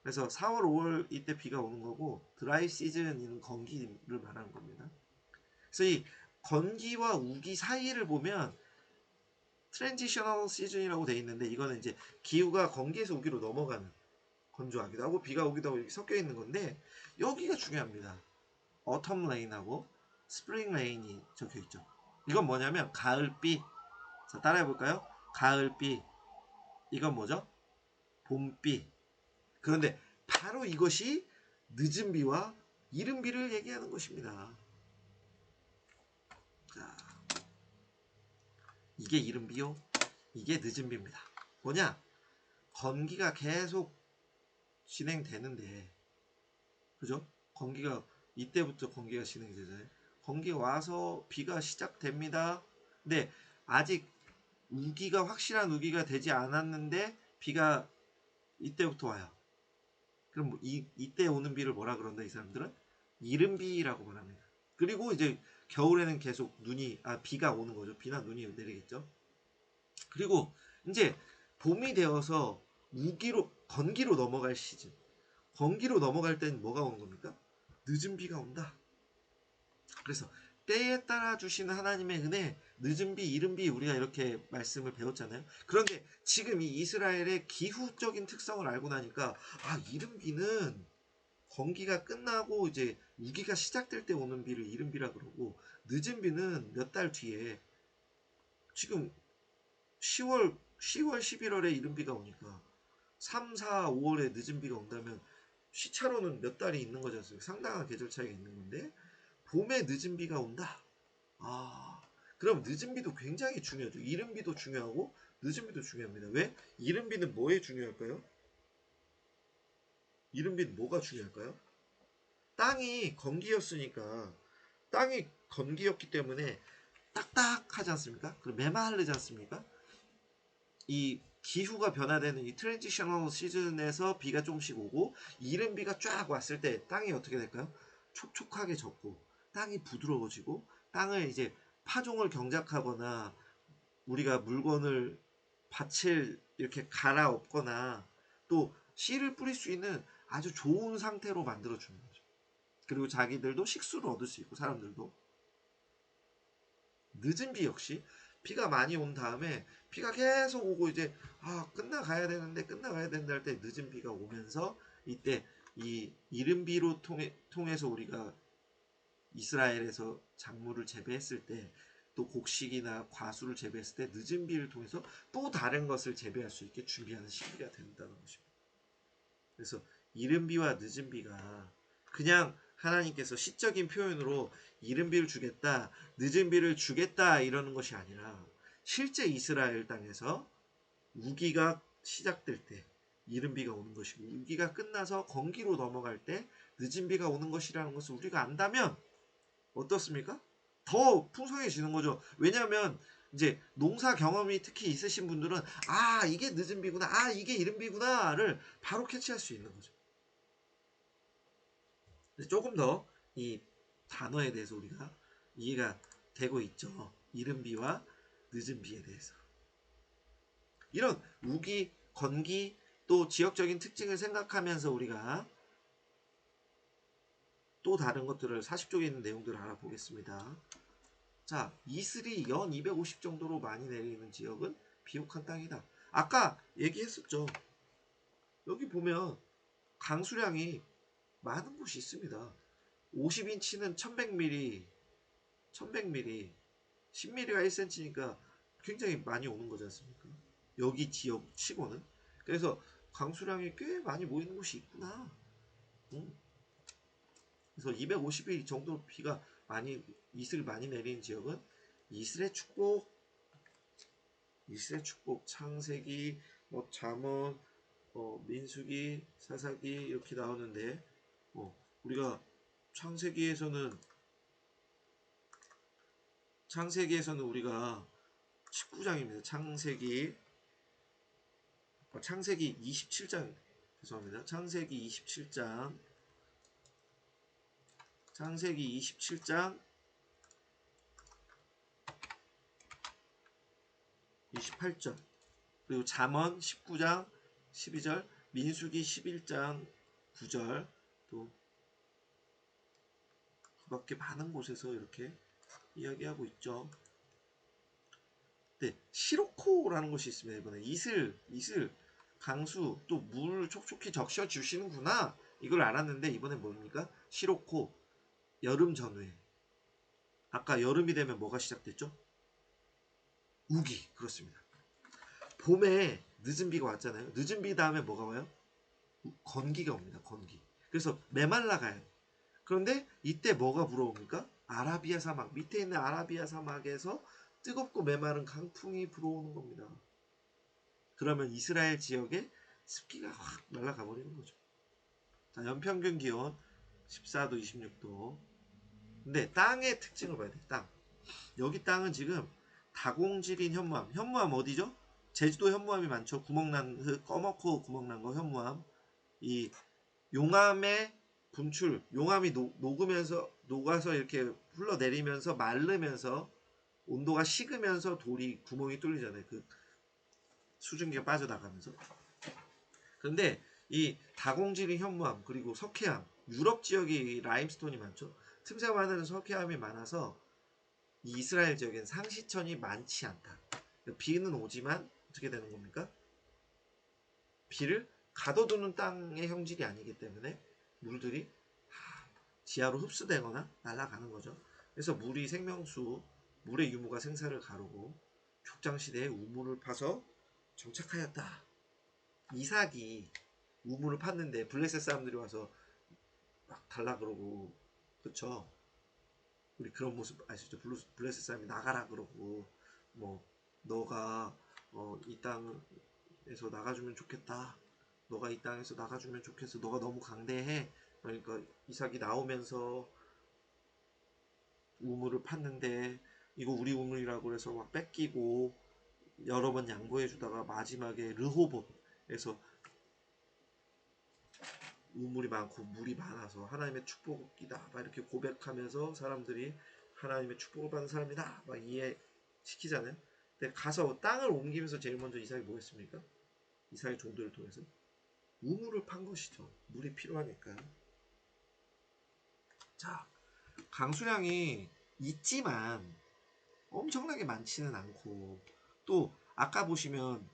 [SPEAKER 1] 그래서 4월, 5월 이때 비가 오는 거고 드라이 시즌인 건기를 말하는 겁니다. 그래서 이 건기와 우기 사이를 보면 트랜지셔널 시즌이라고 돼 있는데 이거는 이제 기후가 건기에서 우기로 넘어가는 건조하기도 하고 비가 오기도 하고 섞여 있는 건데 여기가 중요합니다. 어텀 레인하고 스프링 레인이 적혀 있죠. 이건 뭐냐면 가을비. 자, 따라해 볼까요? 가을비. 이건 뭐죠? 봄비. 그런데 바로 이것이 늦은 비와 이른 비를 얘기하는 것입니다. 자, 이게 이른 비요. 이게 늦은 비입니다. 뭐냐? 건기가 계속 진행되는데, 그죠? 건기가 이때부터 건기가 진행되잖아요. 건기 와서 비가 시작됩니다. 근데 아직 우기가 확실한 우기가 되지 않았는데 비가 이때부터 와요. 그럼 이때 오는 비를 뭐라 그런다 이 사람들은? 이른비라고 말합니다. 그리고 이제 겨울에는 계속 비가 오는 거죠. 비나 눈이 내리겠죠. 그리고 이제 봄이 되어서 건기로 넘어갈 시즌. 건기로 넘어갈 땐 뭐가 오는 겁니까? 늦은 비가 온다. 그래서 때에 따라 주시는 하나님의 은혜, 늦은 비, 이른 비 우리가 이렇게 말씀을 배웠잖아요. 그런데 지금 이 이스라엘의 기후적인 특성을 알고 나니까 이른 비는 건기가 끝나고 이제 우기가 시작될 때 오는 비를 이른 비라 그러고 늦은 비는 몇 달 뒤에 지금 10월, 11월에 이른 비가 오니까 3, 4, 5월에 늦은 비가 온다면 시차로는 몇 달이 있는 거지 않습니까? 상당한 계절 차이가 있는 건데 봄에 늦은 비가 온다. 그럼 늦은 비도 굉장히 중요하죠. 이른 비도 중요하고 늦은 비도 중요합니다. 왜? 이른 비는 뭐에 중요할까요? 이른 비는 뭐가 중요할까요? 땅이 건기였으니까 땅이 건기였기 때문에 딱딱하지 않습니까? 그리고 메마르지 않습니까? 이 기후가 변화되는 이 트랜지셔널 시즌에서 비가 조금씩 오고 이른 비가 쫙 왔을 때 땅이 어떻게 될까요? 촉촉하게 젖고 땅이 부드러워지고 땅을 이제 파종을 경작하거나 우리가 물건을 밭을 이렇게 갈아엎거나 또 씨를 뿌릴 수 있는 아주 좋은 상태로 만들어주는 거죠. 그리고 자기들도 식수를 얻을 수 있고 사람들도 늦은 비 역시 비가 많이 온 다음에 비가 계속 오고 이제 끝나가야 되는데 할 때 늦은 비가 오면서 이때 이 이른 비로 통해서 우리가 이스라엘에서 작물을 재배했을 때 또 곡식이나 과수를 재배했을 때 늦은 비를 통해서 또 다른 것을 재배할 수 있게 준비하는 시기가 된다는 것입니다. 그래서 이른 비와 늦은 비가 그냥 하나님께서 시적인 표현으로 이른 비를 주겠다, 늦은 비를 주겠다 이러는 것이 아니라 실제 이스라엘 땅에서 우기가 시작될 때 이른 비가 오는 것이고 우기가 끝나서 건기로 넘어갈 때 늦은 비가 오는 것이라는 것을 우리가 안다면 어떻습니까? 더 풍성해지는 거죠. 왜냐하면 이제 농사 경험이 특히 있으신 분들은 이게 늦은 비구나, 이게 이른 비구나를 바로 캐치할 수 있는 거죠. 조금 더 이 단어에 대해서 우리가 이해가 되고 있죠. 이른 비와 늦은 비에 대해서. 이런 우기, 건기, 또 지역적인 특징을 생각하면서 우리가 또 다른 것들을 40쪽에 있는 내용들을 알아보겠습니다. 자, 이슬이 연 250 정도로 많이 내리는 지역은 비옥한 땅이다. 아까 얘기했었죠. 여기 보면 강수량이 많은 곳이 있습니다. 50인치는 1100mm, 1100mm, 10mm가 1cm니까 굉장히 많이 오는 거지 않습니까? 여기 지역 치고는. 그래서 강수량이 꽤 많이 모이는 곳이 있구나. 그래서 250일 정도 비가 이슬 많이 내리는 지역은 이슬의 축복, 창세기, 잠언, 민수기, 사사기 이렇게 나오는데 우리가 창세기에서는 우리가 19장입니다. 창세기 27장 죄송합니다. 창세기 27장 28절 그리고 잠언 19장 12절 민수기 11장 9절 또 그 밖에 많은 곳에서 이렇게 이야기하고 있죠. 네, 시로코라는 것이 있습니다. 이번에 이슬, 강수, 또 물 촉촉히 적셔 주시는구나. 이걸 알았는데 이번에 뭡니까? 시로코, 여름 전후에. 아까 여름이 되면 뭐가 시작됐죠? 우기, 그렇습니다. 봄에 늦은 비가 왔잖아요. 늦은 비 다음에 뭐가 와요? 건기가 옵니다. 건기. 그래서 메말라 가요. 그런데 이때 뭐가 불어옵니까? 아라비아 사막, 밑에 있는 아라비아 사막에서 뜨겁고 메마른 강풍이 불어오는 겁니다. 그러면 이스라엘 지역에 습기가 확 날아가 버리는 거죠. 자, 연평균 기온 14도, 26도. 근데 땅의 특징을 봐야 돼. 땅. 여기 땅은 지금 다공질인 현무암. 현무암 어디죠? 제주도 현무암이 많죠. 구멍난 그 꺼먹고 구멍난 거 현무암. 이 용암의 분출, 용암이 녹으면서 녹아서 이렇게 흘러내리면서 마르면서 온도가 식으면서 돌이 구멍이 뚫리잖아요. 그 수증기가 빠져나가면서. 그런데 이 다공질인 현무암 그리고 석회암, 유럽 지역이 라임스톤이 많죠. 틈새 많은 석회암이 많아서 이 이스라엘 지역엔 상시천이 많지 않다. 비는 오지만 어떻게 되는 겁니까? 비를 가둬두는 땅의 형질이 아니기 때문에 물들이 지하로 흡수되거나 날아가는 거죠. 그래서 물이 생명수, 물의 유무가 생사를 가르고 족장시대에 우물을 파서 정착하였다. 이삭이 우물을 팠는데 블레셋 사람들이 와서 막 달라 그러고, 그쵸? 우리 그런 모습 아시죠? 블레셋 사람이 나가라 그러고, 뭐 너가 이 땅에서 나가주면 좋겠다. 너가 이 땅에서 나가주면 좋겠어. 너가 너무 강대해. 그러니까 이삭이 나오면서 우물을 팠는데 이거 우리 우물이라고 그래서 막 뺏기고 여러 번 양보해 주다가 마지막에 르호봇에서 우물이 많고 물이 많아서 하나님의 축복이다 막 이렇게 고백하면서 사람들이 하나님의 축복을 받은 사람이다 막 이해시키잖아요. 근데 가서 땅을 옮기면서 제일 먼저 이삭이 뭐 했습니까? 이삭의 종들을 통해서 우물을 판 것이죠. 물이 필요하니까. 자, 강수량이 있지만 엄청나게 많지는 않고, 또 아까 보시면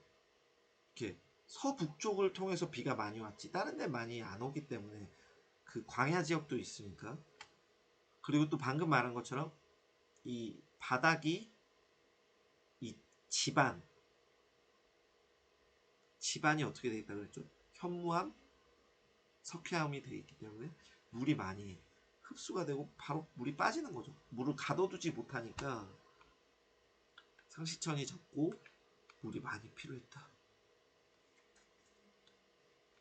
[SPEAKER 1] 이렇게 서북쪽을 통해서 비가 많이 왔지 다른 데 많이 안 오기 때문에 그 광야 지역도 있으니까. 그리고 또 방금 말한 것처럼 이 바닥이 이 지반이 어떻게 되어 있다 그랬죠? 현무암, 석회암이 되어 있기 때문에 물이 많이 흡수가 되고 바로 물이 빠지는 거죠. 물을 가둬두지 못하니까 상시천이 적고 물이 많이 필요했다.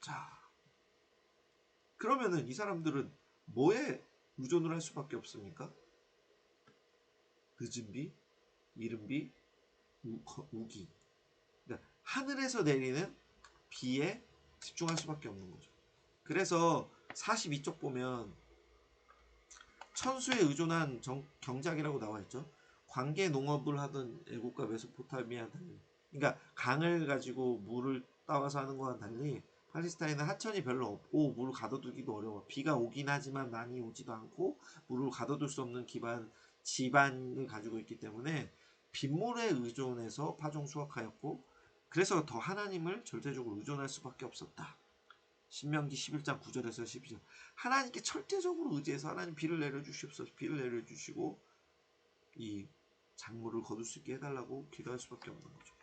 [SPEAKER 1] 자, 그러면은 이 사람들은 뭐에 의존을 할 수밖에 없습니까? 늦은 비, 이른 비, 우기. 그러니까 하늘에서 내리는 비에 집중할 수밖에 없는 거죠. 그래서 42쪽 보면 천수에 의존한 경작이라고 나와 있죠. 관계 농업을 하던 애국과 메소포타미아 달리, 그러니까 강을 가지고 물을 따와서 하는 거와 달리 팔레스타인은 하천이 별로 없고 물을 가둬두기도 어려워. 비가 오긴 하지만 많이 오지도 않고 물을 가둬둘 수 없는 지반을 가지고 있기 때문에 빗물에 의존해서 파종 수확하였고, 그래서 더 하나님을 절대적으로 의존할 수밖에 없었다. 신명기 11장 9절에서 12절. 하나님께 절대적으로 의지해서 하나님 비를 내려주시옵소서, 비를 내려주시고 이 작물을 거둘 수 있게 해달라고 기도할 수밖에 없는 거죠.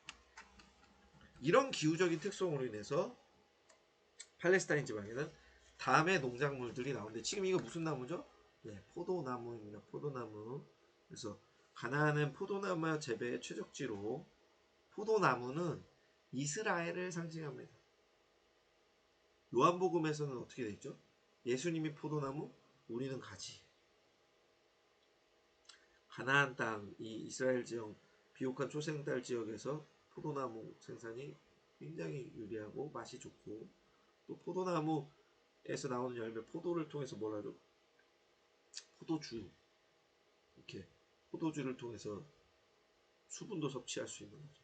[SPEAKER 1] 이런 기후적인 특성으로 인해서 팔레스타인 지방에는 다음에 농작물들이 나오는데, 지금 이거 무슨 나무죠? 네, 포도나무입니다. 포도나무. 그래서 가나안은 포도나무 재배의 최적지로, 포도나무는 이스라엘을 상징합니다. 요한복음에서는 어떻게 되어 있죠? 예수님이 포도나무, 우리는 가지. 가나안 땅, 이 이스라엘 지역, 비옥한 초생달 지역에서 포도나무 생산이 굉장히 유리하고 맛이 좋고, 또 포도나무에서 나오는 열매, 포도를 통해서 뭘 하죠? 포도주. 이렇게 포도주를 통해서 수분도 섭취할 수 있는 거죠.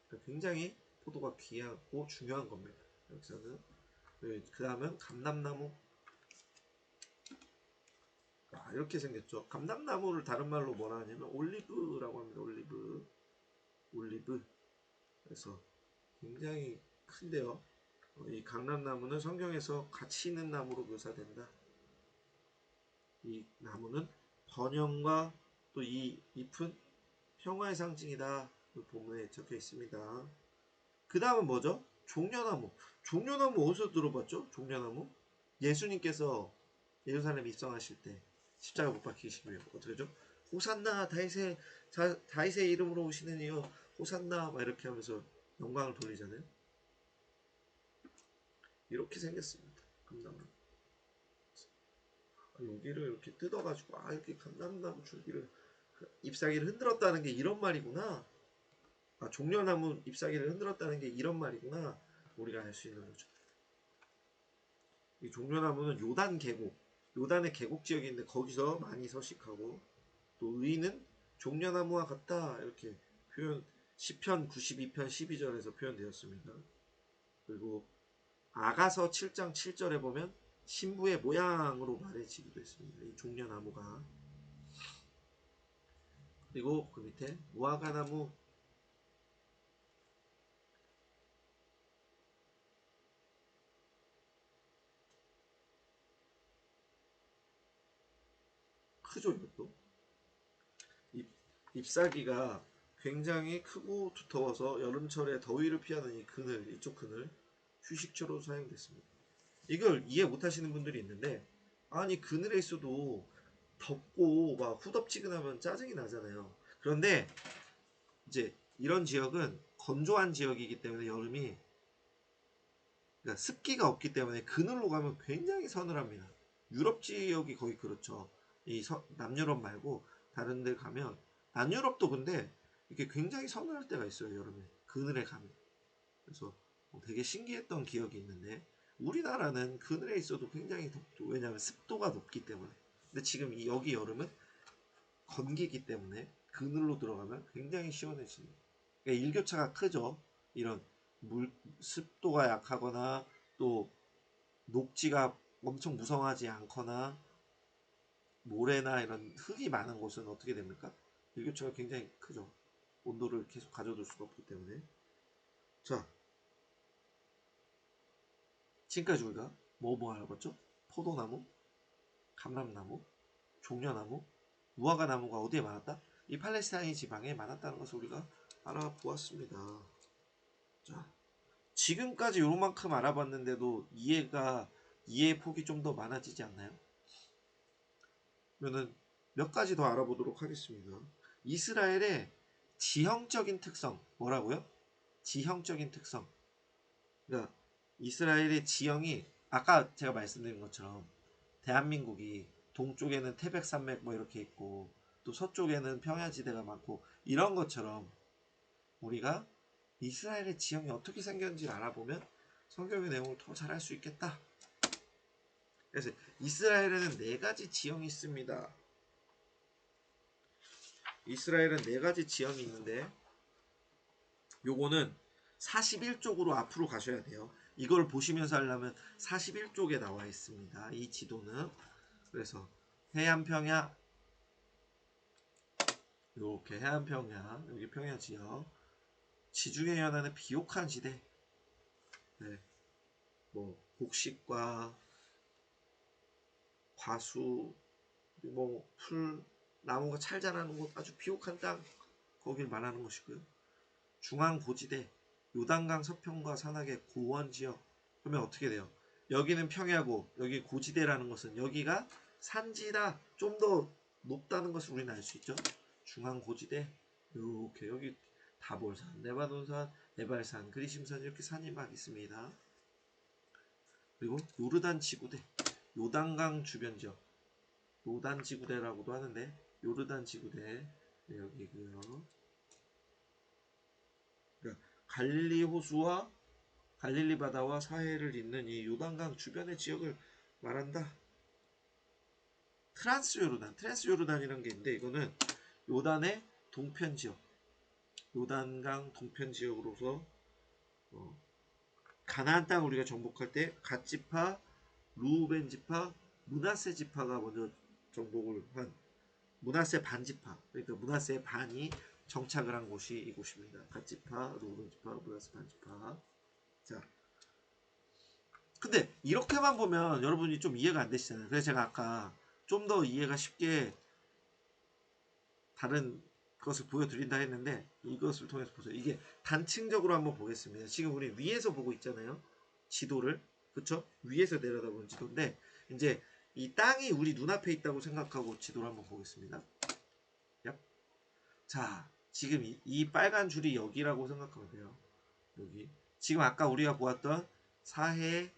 [SPEAKER 1] 그러니까 굉장히 포도가 귀하고 중요한 겁니다. 여기서는. 그 다음은 감람나무. 이렇게 생겼죠. 감람나무를 다른 말로 뭐라 하냐면 올리브라고 합니다. 올리브. 그래서 굉장히 큰데요. 이 감람나무는 성경에서 가치 있는 나무로 묘사된다. 이 나무는 번영과 또 이 잎은 평화의 상징이다. 본문에 적혀 있습니다. 그 다음은 뭐죠? 종려나무. 종려나무 어디서 들어봤죠? 종려나무? 예수님께서 예루살렘 입성하실 때 십자가 못 박히시고요. 어떻게 하죠? 호산나 다윗의 이름으로 오시는 이여 호산나 막 이렇게 하면서 영광을 돌리잖아요. 이렇게 생겼습니다. 감나무. 여기를 이렇게 뜯어가지고 이렇게 감람나무 줄기를 잎사귀를 흔들었다는 게 이런 말이구나. 아, 종려나무 잎사귀를 흔들었다는 게 이런 말이구나. 우리가 알 수 있는 거죠. 이 종려나무는 요단 계곡, 요단의 계곡 지역이 있는데 거기서 많이 서식하고, 또 의는 종려나무와 같다 이렇게 표현, 시편 92편 12절에서 표현되었습니다. 그리고 아가서 7장 7절에 보면 신부의 모양으로 말해지기도 했습니다. 이 종려나무가. 그리고 그 밑에 무화과나무, 크죠 이것도. 잎사귀가 굉장히 크고 두터워서 여름철에 더위를 피하는 이 그늘, 이쪽 그늘 휴식처로 사용됐습니다. 이걸 이해 못하시는 분들이 있는데, 아니 그늘에 있어도 덥고 막 후덥지근하면 짜증이 나잖아요. 그런데 이제 이런 지역은 건조한 지역이기 때문에 여름이, 그러니까 습기가 없기 때문에 그늘로 가면 굉장히 서늘합니다. 유럽 지역이 거의 그렇죠. 남유럽 말고 다른 데 가면, 남유럽도 근데 이게 굉장히 서늘할 때가 있어요. 여름에 그늘에 가면. 그래서 되게 신기했던 기억이 있는데, 우리나라는 그늘에 있어도 굉장히 덥죠. 왜냐하면 습도가 높기 때문에. 근데 지금 여기 여름은 건기기 때문에 그늘로 들어가면 굉장히 시원해집니다. 그러니까 일교차가 크죠. 이런 습도가 약하거나 또 녹지가 엄청 무성하지 않거나 모래나 이런 흙이 많은 곳은 어떻게 됩니까? 일교차가 굉장히 크죠. 온도를 계속 가져둘 수가 없기 때문에. 자, 지금까지 우리가 뭐 알아봤죠? 포도나무, 감람나무, 종려나무, 무화과나무가 어디에 많았다? 이 팔레스타인 지방에 많았다는 것을 우리가 알아보았습니다. 자, 지금까지 요만큼 알아봤는데도 이해의 폭이 좀 더 많아지지 않나요? 그러면 몇 가지 더 알아보도록 하겠습니다. 이스라엘의 지형적인 특성, 뭐라고요? 지형적인 특성. 그러니까 이스라엘의 지형이 아까 제가 말씀드린 것처럼 대한민국이 동쪽에는 태백산맥 뭐 이렇게 있고 또 서쪽에는 평야지대가 많고 이런 것처럼 우리가 이스라엘의 지형이 어떻게 생겼는지를 알아보면 성경의 내용을 더 잘할 수 있겠다. 그래서 이스라엘에는 4가지 지형이 있습니다. 이스라엘은 4가지 지형이 있는데, 요거는 41쪽으로 앞으로 가셔야 돼요. 이걸 보시면서 하려면 41쪽에 나와 있습니다. 이 지도는. 그래서 해안평야, 이렇게 해안평야, 여기 평야지역, 지중해 연안의 비옥한 지대, 네, 뭐 곡식과 과수, 뭐 풀, 나무가 잘 자라는 곳, 아주 비옥한 땅, 거길 말하는 것이고요. 중앙 고지대, 요단강 서편과 산악의 고원 지역. 그러면 어떻게 돼요? 여기는 평야고 여기 고지대라는 것은 여기가 산지다, 좀 더 높다는 것을 우리는 알 수 있죠. 중앙 고지대, 이렇게 여기 다볼산, 레바논산, 에발산, 그리심산, 이렇게 산이 막 있습니다. 그리고 요르단 지구대, 요단강 주변 지역, 요단 지구대라고도 하는데 요르단 지구대, 네, 여기고요. 그러니까 갈릴리 호수와 갈릴리 바다와 사해를 잇는 이 요단강 주변의 지역을 말한다. 트랜스 요르단이라는 게 있는데, 이거는 요단의 동편 지역, 요단강 동편 지역으로서 가나안 땅 우리가 정복할 때 갓 지파, 루벤 지파, 므낫세 지파가 먼저 정복을 한 므낫세 반 지파, 그러니까 므낫세 반이 정착을 한 곳이 이곳입니다. 갓 지파, 루벤 지파, 므낫세 반 지파. 자, 근데 이렇게만 보면 여러분이 좀 이해가 안 되시잖아요. 그래서 제가 아까 좀 더 이해가 쉽게 다른 것을 보여드린다 했는데, 이것을 통해서 보세요. 이게 단층적으로 한번 보겠습니다. 지금 우리 위에서 보고 있잖아요. 지도를. 그쵸? 위에서 내려다보는 지도인데, 이제 이 땅이 우리 눈앞에 있다고 생각하고 지도를 한번 보겠습니다. 자, 지금 이 빨간 줄이 여기라고 생각하면 돼요. 여기. 지금 아까 우리가 보았던 사해,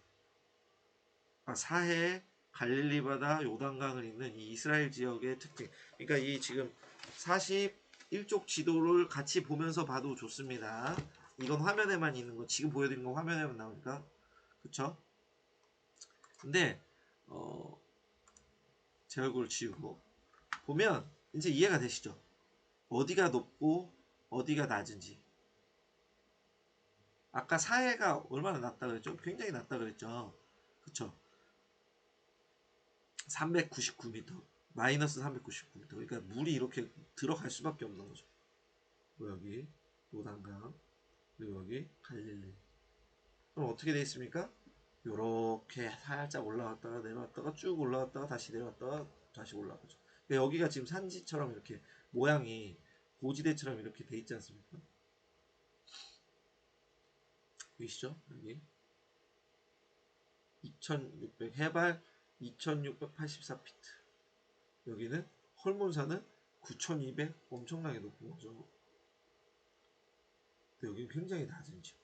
[SPEAKER 1] 갈릴리 바다, 요단강을 잇는 이 이스라엘 지역의 특징. 그러니까 이 지금 41쪽 지도를 같이 보면서 봐도 좋습니다. 이건 화면에만 있는 거, 지금 보여드린 건 화면에만 나오니까. 그쵸? 근데 제 얼굴 지우고 보면 이제 이해가 되시죠? 어디가 높고 어디가 낮은지. 아까 사해가 얼마나 낮다 그랬죠? 굉장히 낮다 그랬죠? 그쵸? 399m, 마이너스 399m. 그러니까 물이 이렇게 들어갈 수밖에 없는 거죠. 그리고 여기 요단강, 그리고 여기 갈릴리. 그럼 어떻게 되어 있습니까? 요렇게 살짝 올라갔다가 내려왔다가 쭉 올라갔다가 다시 내려왔다가 다시 올라가죠. 그러니까 여기가 지금 산지처럼 이렇게 모양이 고지대처럼 이렇게 돼 있지 않습니까? 보이시죠? 여기 2600 해발 2684피트. 여기는 헐몬산은 9200 엄청나게 높은 거죠. 근데 여기는 굉장히 낮은 지역.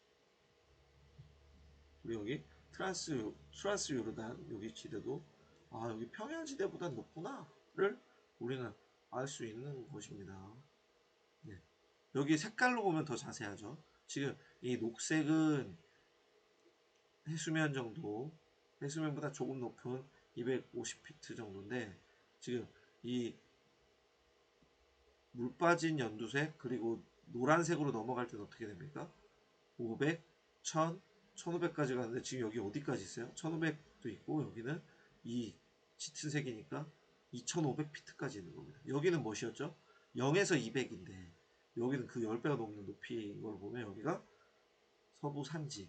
[SPEAKER 1] 그리고 여기 트란스 요르단 여기 지대도 아 여기 평야지대보다 높구나를 우리는 알 수 있는 것입니다. 네. 여기 색깔로 보면 더 자세하죠. 지금 이 녹색은 해수면 정도, 해수면보다 조금 높은 250피트 정도인데 지금 이 물 빠진 연두색 그리고 노란색으로 넘어갈 때는 어떻게 됩니까? 500, 1000, 1500까지 가는데 지금 여기 어디까지 있어요? 1500도 있고 여기는 이 짙은 색이니까 2500피트까지 있는 겁니다. 여기는 무엇이었죠? 0에서 200인데 여기는 그 10배가 넘는 높이인 걸 보면 여기가 서부 산지,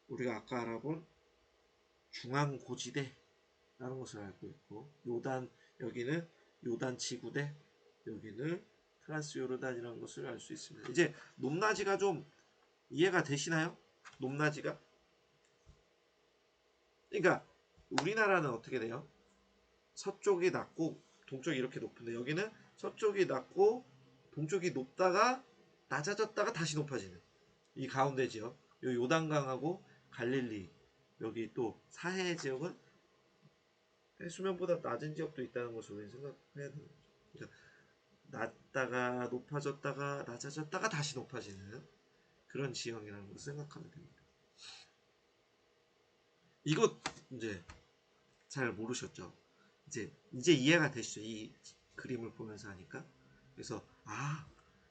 [SPEAKER 1] 우리가 아까 알아본 중앙 고지대라는 것을 알고 있고 요단, 여기는 요단 지구대, 여기는 트란스 요르단이라는 것을 알 수 있습니다. 이제 높낮이가 좀 이해가 되시나요? 높낮이가? 그러니까 우리나라는 어떻게 돼요? 서쪽이 낮고 동쪽이 이렇게 높은데 여기는 서쪽이 낮고 동쪽이 높다가 낮아졌다가 다시 높아지는 이 가운데 지역, 요 요단강하고 갈릴리, 여기 또 사해 지역은 해수면보다 낮은 지역도 있다는 것을 우리는 생각해야 되는 거죠. 그러니까 낮다가 높아졌다가 낮아졌다가 다시 높아지는 그런 지형이라는 것을 생각하면 됩니다. 이것 이제 잘 모르셨죠? 이제 이해가 되시죠? 이 그림을 보면서 하니까. 그래서 아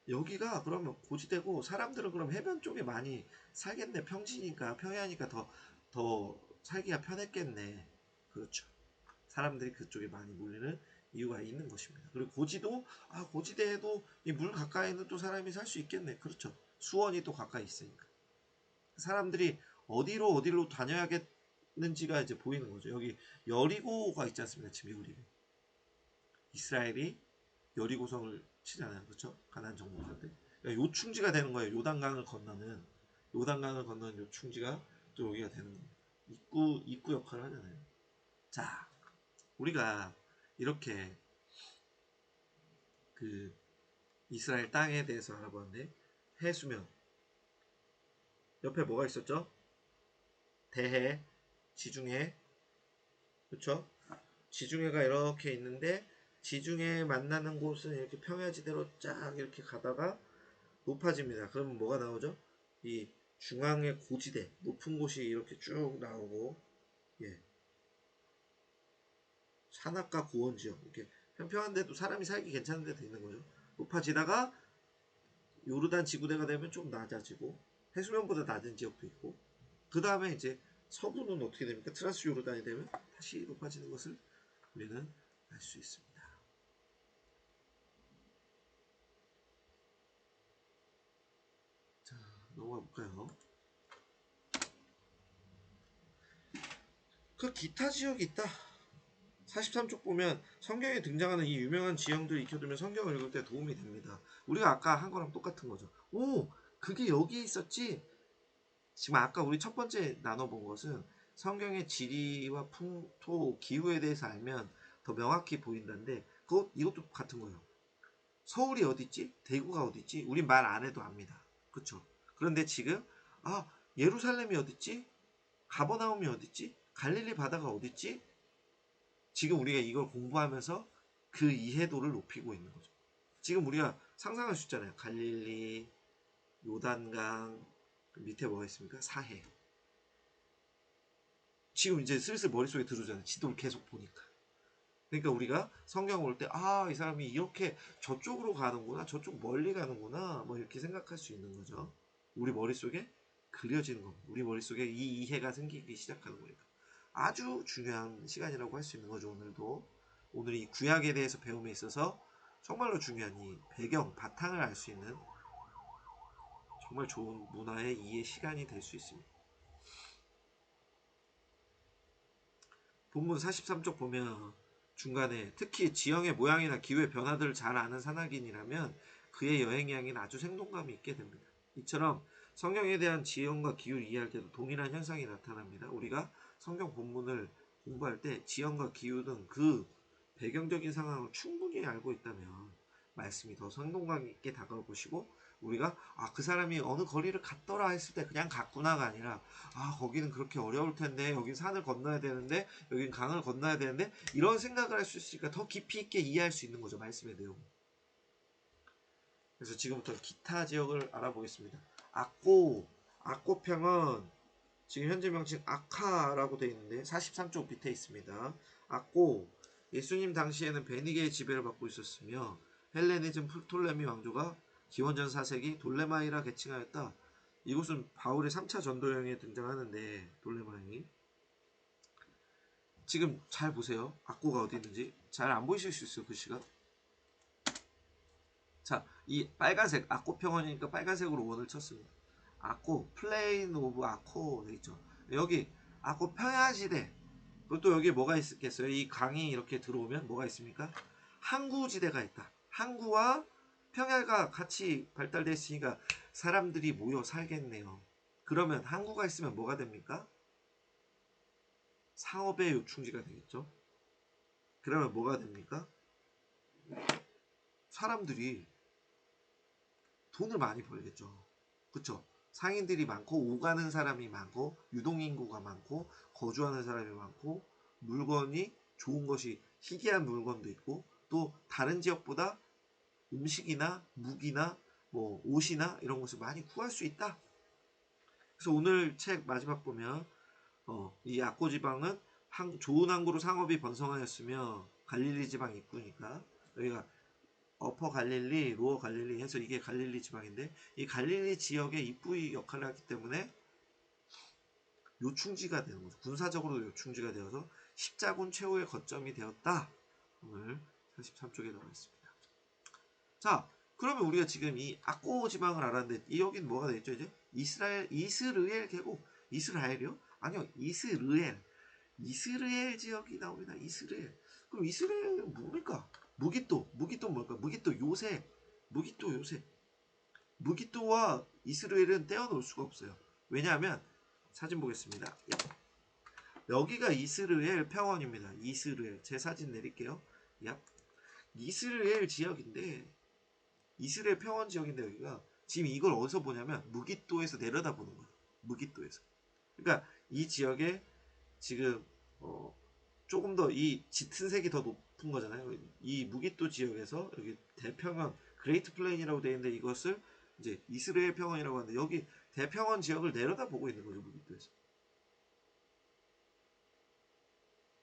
[SPEAKER 1] 여기가 그러면 고지대고 사람들은 그럼 해변 쪽에 많이 살겠네. 평지니까 평야니까 더 살기가 편했겠네. 그렇죠. 사람들이 그쪽에 많이 몰리는 이유가 있는 것입니다. 그리고 고지도 고지대에도 이 물 가까이는 또 사람이 살 수 있겠네. 그렇죠. 수원이 또 가까이 있으니까. 사람들이 어디로 다녀야겠는지가 이제 보이는 거죠. 여기 여리고가 있지 않습니까? 지금 여리고. 이스라엘이 여리고성을 치잖아요. 그렇죠? 가나안 정복할 때. 그러니까 요충지가 되는 거예요. 요단강을 건너는 요충지가 또 여기가 되는 겁니다. 입구 역할을 하잖아요. 자, 우리가 이렇게 그 이스라엘 땅에 대해서 알아봤는데 해수면 옆에 뭐가 있었죠? 대해, 지중해, 그렇죠? 지중해가 이렇게 있는데 지중해 만나는 곳은 이렇게 평야지대로 쫙 이렇게 가다가 높아집니다. 그러면 뭐가 나오죠? 이 중앙의 고지대, 높은 곳이 이렇게 쭉 나오고, 예, 산악과 고원 지역, 이렇게 평평한데도 사람이 살기 괜찮은 데도 있는 거죠. 높아지다가 요르단 지구대가 되면 좀 낮아지고, 해수면보다 낮은 지역도 있고, 그 다음에 이제 서부는 어떻게 됩니까? 트란스 요르단이 되면 다시 높아지는 것을 우리는 알 수 있습니다. 자, 넘어가 볼까요? 그 기타 지역이 있다. 43쪽 보면 성경에 등장하는 이 유명한 지형들을 익혀두면 성경을 읽을 때 도움이 됩니다. 우리가 아까 한 거랑 똑같은 거죠. 오, 그게 여기에 있었지? 지금 아까 우리 첫 번째 나눠본 것은 성경의 지리와 풍토, 기후에 대해서 알면 더 명확히 보인다는데 이것도 같은 거예요. 서울이 어딨지? 대구가 어딨지? 우린 말 안 해도 압니다. 그쵸? 그런데 지금 예루살렘이 어딨지? 가버나움이 어딨지? 갈릴리 바다가 어딨지? 지금 우리가 이걸 공부하면서 그 이해도를 높이고 있는 거죠. 지금 우리가 상상할 수 있잖아요. 갈릴리, 요단강, 밑에 뭐가 있습니까? 사해. 지금 이제 슬슬 머릿속에 들어오잖아요. 지도를 계속 보니까. 그러니까 우리가 성경 올 때, 아, 이 사람이 이렇게 저쪽으로 가는구나, 저쪽 멀리 가는구나, 뭐 이렇게 생각할 수 있는 거죠. 우리 머릿속에 그려지는 겁니다. 우리 머릿속에 이 이해가 생기기 시작하는 거니까. 아주 중요한 시간이라고 할 수 있는 거죠, 오늘도. 오늘 이 구약에 대해서 배움에 있어서 정말로 중요한 이 배경, 바탕을 알 수 있는 정말 좋은 문화의 이해 시간이 될 수 있습니다. 본문 43쪽 보면 중간에 특히 지형의 모양이나 기후의 변화들을 잘 아는 산악인이라면 그의 여행 향기는 아주 생동감이 있게 됩니다. 이처럼 성경에 대한 지형과 기후를 이해할 때도 동일한 현상이 나타납니다. 우리가 성경 본문을 공부할 때 지형과 기후 등 그 배경적인 상황을 충분히 알고 있다면 말씀이 더 생동감 있게 다가올 것이고 우리가 그 사람이 어느 거리를 갔더라 했을 때 그냥 갔구나가 아니라 거기는 그렇게 어려울 텐데 여긴 산을 건너야 되는데 여긴 강을 건너야 되는데 이런 생각을 할 수 있으니까 더 깊이 있게 이해할 수 있는 거죠. 말씀의 내용. 그래서 지금부터 기타 지역을 알아보겠습니다. 악고평은 지금 현재 명칭 아카라고 되어 있는데 43쪽 밑에 있습니다. 악고 예수님 당시에는 베니게의 지배를 받고 있었으며 헬레니즘 프톨레미 왕조가 기원전 4세기 돌레마이라 개칭하였다. 이곳은 바울의 3차 전도 여행에 등장하는데 돌레마이 지금 잘 보세요. 악고가 어디 있는지 잘 안 보이실 수 있어요. 글씨가. 자, 이 빨간색 악고 평원이니까 빨간색으로 원을 쳤습니다. 악고 플레인 오브 아코 되어있죠. 여기 악고 평야지대 그리고 또 여기 뭐가 있겠어요? 이 강이 이렇게 들어오면 뭐가 있습니까? 항구지대가 있다. 항구와 평야가 같이 발달되어 있으니까 사람들이 모여 살겠네요. 그러면 항구가 있으면 뭐가 됩니까? 사업의 요충지가 되겠죠. 그러면 뭐가 됩니까? 사람들이 돈을 많이 벌겠죠. 그쵸? 상인들이 많고 오가는 사람이 많고 유동인구가 많고 거주하는 사람이 많고 물건이 좋은 것이 희귀한 물건도 있고 또 다른 지역보다 음식이나 무기나 뭐 옷이나 이런 것을 많이 구할 수 있다. 그래서 오늘 책 마지막 보면 이 아코 지방은 좋은 항구로 상업이 번성하였으며 갈릴리 지방 입구니까 여기가 어퍼 갈릴리, 로어 갈릴리 해서 이게 갈릴리 지방인데 이 갈릴리 지역의 입구 역할을 하기 때문에 요충지가 되는 거죠. 군사적으로 요충지가 되어서 십자군 최후의 거점이 되었다. 오늘 43쪽에 나와 있습니다. 자, 그러면 우리가 지금 이 아코 지방을 알았는데 여기는 뭐가 되겠죠? 이제 이스르엘 계곡. 이스라엘이요? 아니요, 이스르엘 지역이 나옵니다. 이스라엘. 그럼 이스라엘은 뭡니까? 무기또 뭘까? 무기또 요새. 무기또와 이스라엘은 떼어놓을 수가 없어요. 왜냐하면 사진 보겠습니다. 여기가 이스라엘 평원입니다. 이스라엘. 제 사진 내릴게요. 이스라엘 지역인데 이스라엘 평원 지역인데 여기가 지금 이걸 어디서 보냐면 무기또에서 내려다보는 거예요. 무기또에서. 그러니까 이 지역에 지금 조금 더 이 짙은 색이 더 높은 거잖아요. 이 무기또 지역에서 여기 대평원 그레이트 플레인이라고 되어 있는데 이것을 이제 이스라엘 평원이라고 하는데 여기 대평원 지역을 내려다보고 있는 거죠. 무기또에서.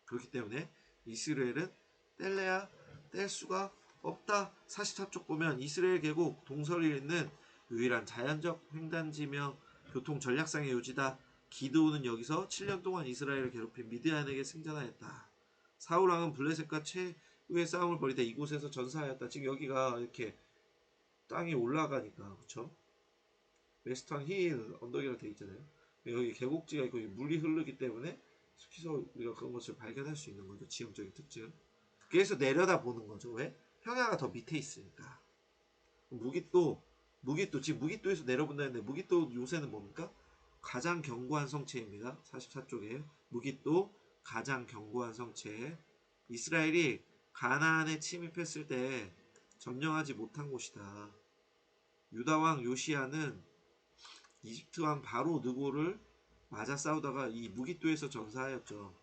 [SPEAKER 1] 그렇기 때문에 이스라엘은 뗄 수가 없다. 44쪽 보면 이스라엘 계곡 동서리에 있는 유일한 자연적 횡단지며 교통 전략상의 요지다. 기드온은 여기서 7년 동안 이스라엘을 괴롭힌 미드안에게 승전하였다. 사울왕은 블레셋과 최후의 싸움을 벌이다 이곳에서 전사하였다. 지금 여기가 이렇게 땅이 올라가니까 그쵸? 웨스턴 힐 언덕이라고 되어 있잖아요. 여기 계곡지가 있고 물이 흐르기 때문에 그래서 우리가 그런 것을 발견할 수 있는 거죠. 지형적인 특징. 그래서 내려다 보는 거죠. 왜? 평야가 더 밑에 있으니까. 무기또 지금 무기또에서 내려본다 했는데 무기또 요새는 뭡니까? 가장 견고한 성체입니다. 44쪽에 무기또 가장 견고한 성체. 이스라엘이 가나안에 침입했을 때 점령하지 못한 곳이다. 유다왕 요시아는 이집트왕 바로 느고를 맞아 싸우다가 이 무기또에서 전사하였죠.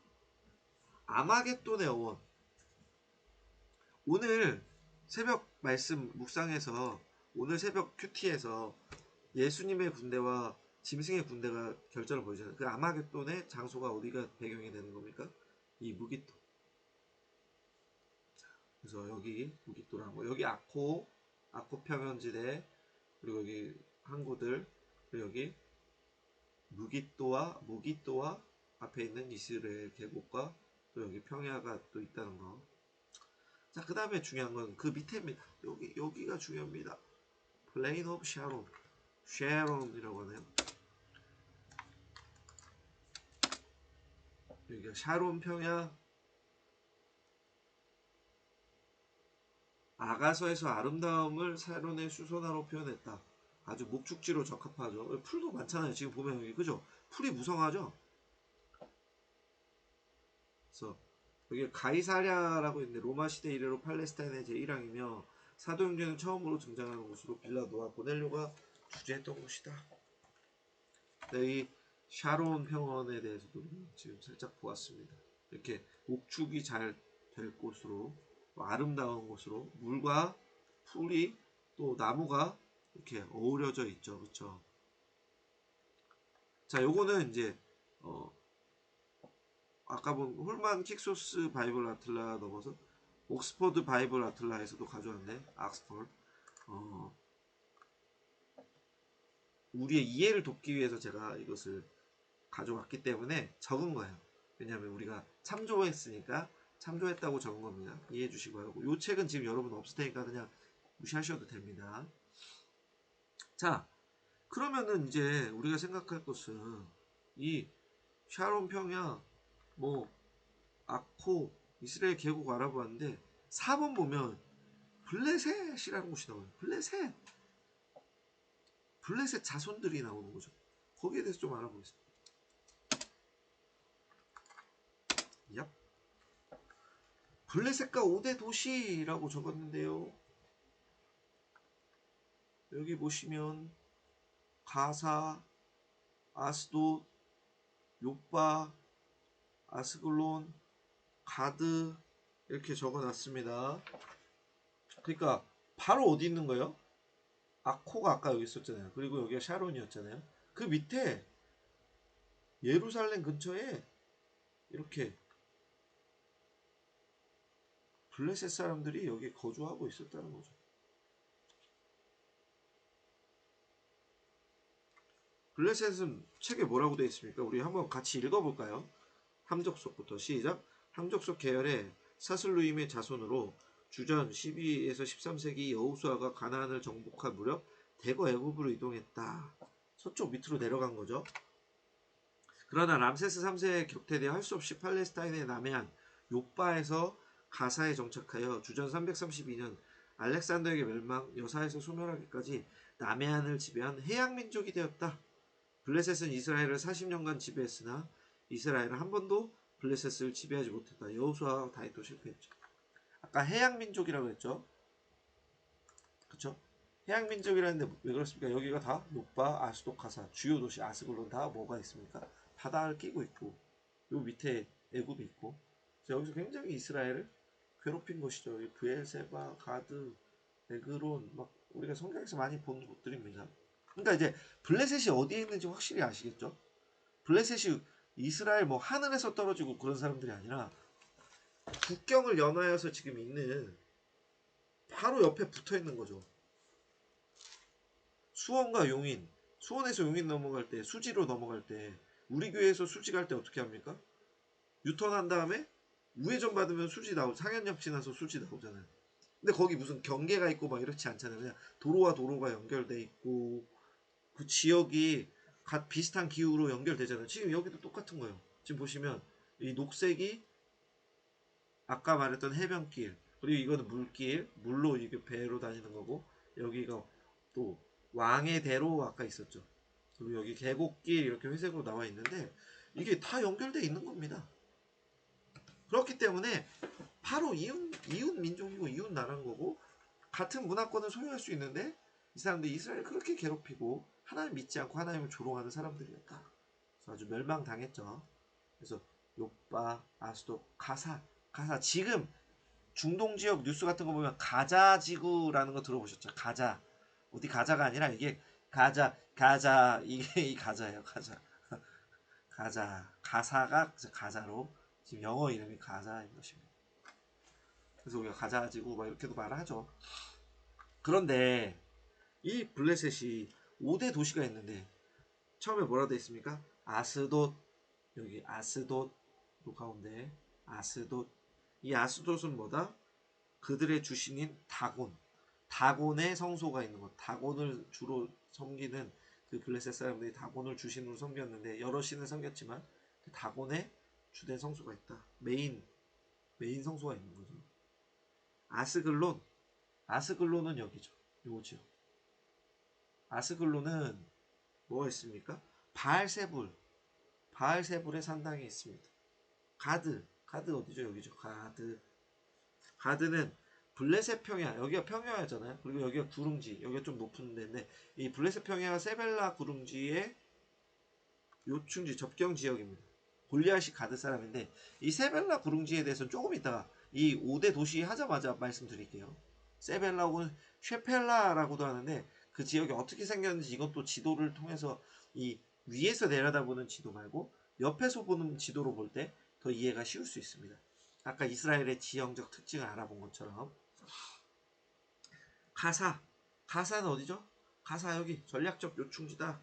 [SPEAKER 1] 아마겟돈의 어원. 오늘 새벽 말씀 묵상에서 오늘 새벽 큐티에서 예수님의 군대와 짐승의 군대가 결전을 벌이잖아요. 그 아마겟돈의 장소가 어디가 배경이 되는 겁니까? 이 무기토. 그래서 여기 무기토라는 거. 여기 아코 평원지대, 그리고 여기 항구들, 그리고 여기 무기토와 앞에 있는 이스라엘 계곡과 또 여기 평야가 또 있다는 거. 자, 그 다음에 중요한 건 그 밑에입니다. 여기가 중요합니다. Plain of 샤론이라고 하네요. 여기가 샤론 평야. 아가서에서 아름다움을 샤론의 수선화로 표현했다. 아주 목축지로 적합하죠. 풀도 많잖아요. 지금 보면 여기, 그죠? 풀이 무성하죠? 그래서 여기 가이사랴라고 있는데 로마 시대 이래로 팔레스타인의 제1항이며 사도행전에 처음으로 등장하는 곳으로 빌라도와 고넬료가 주재했던 곳이다. 네, 이 샤론 평원에 대해서도 지금 살짝 보았습니다. 이렇게 목축이 잘 될 곳으로, 아름다운 곳으로, 물과 풀이 또 나무가 이렇게 어우러져 있죠. 그렇죠? 자, 요거는 이제 아까 본 홀만 킥소스 바이블 아틀라 넘어서 옥스퍼드 바이블 아틀라에서도 가져왔네. 옥스퍼드. 우리의 이해를 돕기 위해서 제가 이것을 가져왔기 때문에 적은 거예요. 왜냐하면 우리가 참조했으니까 참조했다고 적은 겁니다. 이해해 주시기 바라고. 이 책은 지금 여러분 없을 테니까 그냥 무시하셔도 됩니다. 자, 그러면은 이제 우리가 생각할 것은 이 샤론 평야, 뭐 아코, 이스라엘 계곡 알아보았는데 4번 보면 블레셋이라는 곳이 나와요. 블레셋 자손들이 나오는 거죠. 거기에 대해서 좀 알아보겠습니다. 얍. 블레셋과 5대 도시라고 적었는데요. 여기 보시면 가사, 아스돗, 요빠, 아스글론, 가드 이렇게 적어놨습니다. 그러니까 바로 어디 있는 거예요? 아코가 아까 여기 있었잖아요. 그리고 여기가 샤론이었잖아요. 그 밑에 예루살렘 근처에 이렇게 블레셋 사람들이 여기 거주하고 있었다는 거죠. 블레셋은 책에 뭐라고 되어 있습니까? 우리 한번 같이 읽어볼까요? 함족속부터 시작. 함족속 계열의 사슬루임의 자손으로 주전 12에서 13세기 여호수아가 가나안을 정복한 무렵 대거 애굽으로 이동했다. 서쪽 밑으로 내려간 거죠. 그러나 람세스 3세의 격퇴되어 할 수 없이 팔레스타인의 남해안 요빠에서 가사에 정착하여 주전 332년 알렉산더에게 멸망, 여사에서 소멸하기까지 남해안을 지배한 해양민족이 되었다. 블레셋은 이스라엘을 40년간 지배했으나 이스라엘은 한 번도 블레셋을 지배하지 못했다. 여호수아와 다윗도 실패했죠. 아까 해양민족이라고 했죠. 그쵸? 해양민족이라는데 왜 그렇습니까? 여기가 다 요빠, 아스돗, 가사, 주요 도시 아스글론 다 뭐가 있습니까? 바다를 끼고 있고 요 밑에 애굽이 있고, 여기서 굉장히 이스라엘을 괴롭힌 것이죠. 브엘세바, 가드, 에그론, 막 우리가 성경에서 많이 본 곳들입니다. 그러니까 이제 블레셋이 어디에 있는지 확실히 아시겠죠? 블레셋이 이스라엘 뭐 하늘에서 떨어지고 그런 사람들이 아니라 국경을 연하여서 지금 있는 바로 옆에 붙어 있는 거죠. 수원과 용인, 수원에서 용인 넘어갈 때, 수지로 넘어갈 때, 우리 교회에서 수지 갈 때 어떻게 합니까? 유턴한 다음에 우회전 받으면 수지 나오고, 상현역 지나서 수지 나오잖아요. 근데 거기 무슨 경계가 있고 막 이렇지 않잖아요. 그냥 도로와 도로가 연결돼 있고 그 지역이 비슷한 기후로 연결되잖아요. 지금 여기도 똑같은 거예요. 지금 보시면 이 녹색이 아까 말했던 해변길, 그리고 이거는 물길, 물로 이게 배로 다니는 거고, 여기가 또 왕의 대로 아까 있었죠. 그리고 여기 계곡길 이렇게 회색으로 나와 있는데 이게 다 연결돼 있는 겁니다. 그렇기 때문에 바로 이웃 민족이고 이웃 나라인 거고, 같은 문화권을 소유할 수 있는데 이 사람들이 이스라엘을 그렇게 괴롭히고 하나님 믿지 않고 하나님을 조롱하는 사람들이었다. 그래서 아주 멸망당했죠. 그래서 요빠, 아스돗, 가사. 지금 중동 지역 뉴스 같은 거 보면 가자 지구라는 거 들어보셨죠? 가자. 어디 가자가 아니라 이게 가자 이게 이 가자예요. 가자. 가사가 가자로 지금 영어 이름이 가자인 것입니다. 그래서 우리가 가자 지구 막 이렇게도 말을 하죠. 그런데 이 블레셋이 5대 도시가 있는데 처음에 뭐라 돼 있습니까? 아스돗, 여기 아스돗 요 가운데 아스돗. 이 아스돗은 뭐다? 그들의 주신인 다곤의 성소가 있는 것. 다곤을 주로 섬기는 그 블레셋 사람들이 다곤을 주신으로 섬겼는데 여러 신을 섬겼지만 그 다곤의 주된 성소가 있다. 메인 성소가 있는 거죠. 아스글론은 여기죠. 요거죠. 아스글론은 뭐가 있습니까? 바알세불의 산당이 있습니다. 가드 어디죠? 여기죠. 가드는 블레셋 평야, 여기가 평야잖아요. 그리고 여기가 구릉지, 여기가 좀 높은 데인데 이 블레셋 평야와 세벨라 구릉지의 요충지 접경 지역입니다. 골리앗이 가드 사람인데 이 세벨라 구릉지에 대해서는 조금 이따가 이 5대 도시 하자마자 말씀드릴게요. 세벨라 혹은 쉐펠라라고도 하는데 그 지역이 어떻게 생겼는지 이건 또 지도를 통해서 이 위에서 내려다보는 지도 말고 옆에서 보는 지도로 볼 때 더 이해가 쉬울 수 있습니다. 아까 이스라엘의 지형적 특징을 알아본 것처럼 가사는 어디죠? 가사 여기 전략적 요충지다.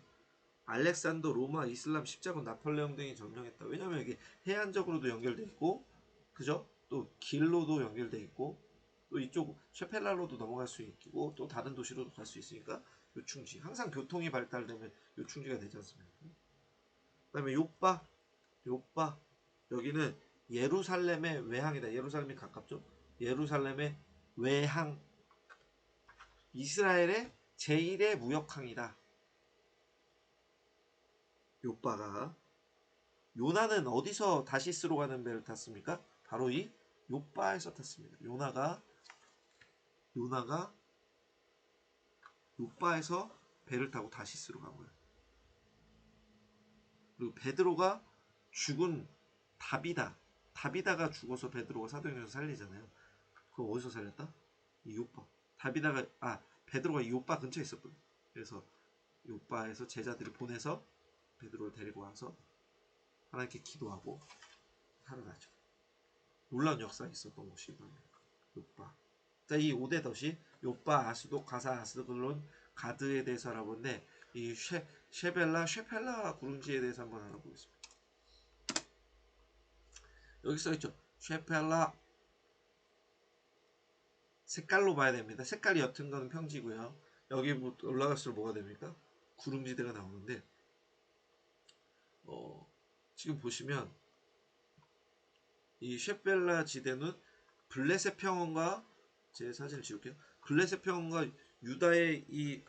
[SPEAKER 1] 알렉산더, 로마, 이슬람, 십자군, 나폴레옹 등이 점령했다. 왜냐면 이게 해안적으로도 연결돼 있고, 그죠? 또 길로도 연결돼 있고, 또 이쪽 쉐펠라로도 넘어갈 수 있고, 또 다른 도시로도 갈 수 있으니까 요충지. 항상 교통이 발달되면 요충지가 되지 않습니까? 그다음에 요빠, 여기는 예루살렘의 외항이다. 예루살렘이 가깝죠? 예루살렘의 외항, 이스라엘의 제1의 무역항이다. 요빠가. 요나는 어디서 다시스로 가는 배를 탔습니까? 바로 이 요빠에서 탔습니다. 요나가 요빠에서 배를 타고 다시스로 간 거예요. 그리고 베드로가 죽은 다비다가 죽어서 베드로가 사도행전에서 살리잖아요. 그거 어디서 살렸다? 이 요빠. 베드로가 이 요빠 근처에 있었거든요. 그래서 요빠에서 제자들을 보내서 베드로를 데리고 와서 하나님께 기도하고 살아나죠. 놀라운 역사가 있었던 곳이 요빠. 자, 이 5대 도시 요빠, 아스돗, 가사, 아스글론, 가드에 대해서 알아보는데 이 쉐펠라 구릉지에 대해서 한번 알아보겠습니다. 여기 써있죠. 쉐펠라. 색깔로 봐야 됩니다. 색깔이 옅은 거는 평지고요. 여기 올라갈수록 뭐가 됩니까? 구릉지대가 나오는데 지금 보시면 이 쉐펠라 지대는 블레셋 평원과 제 사진을 지울게요. 블레셋 평원과 유다의 이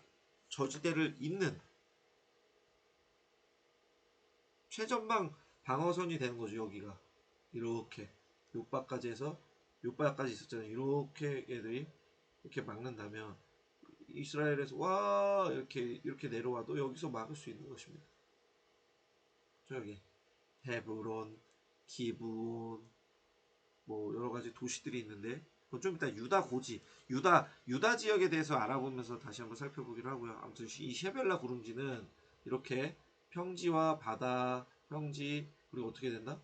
[SPEAKER 1] 저지대를 잇는 최전방 방어선이 되는 거죠. 여기가 이렇게 요바까지 해서 요바까지 있었잖아요. 이렇게 애들이 이렇게 막는다면 이스라엘에서 와 이렇게 내려와도 여기서 막을 수 있는 것입니다. 저기 헤브론, 기브온 뭐 여러 가지 도시들이 있는데 그건 좀 이따 유다 지역에 대해서 알아보면서 다시 한번 살펴보기로 하고요. 아무튼 이 쉐벨라 구릉지는 이렇게 평지와 바다, 평지 그리고 어떻게 된다?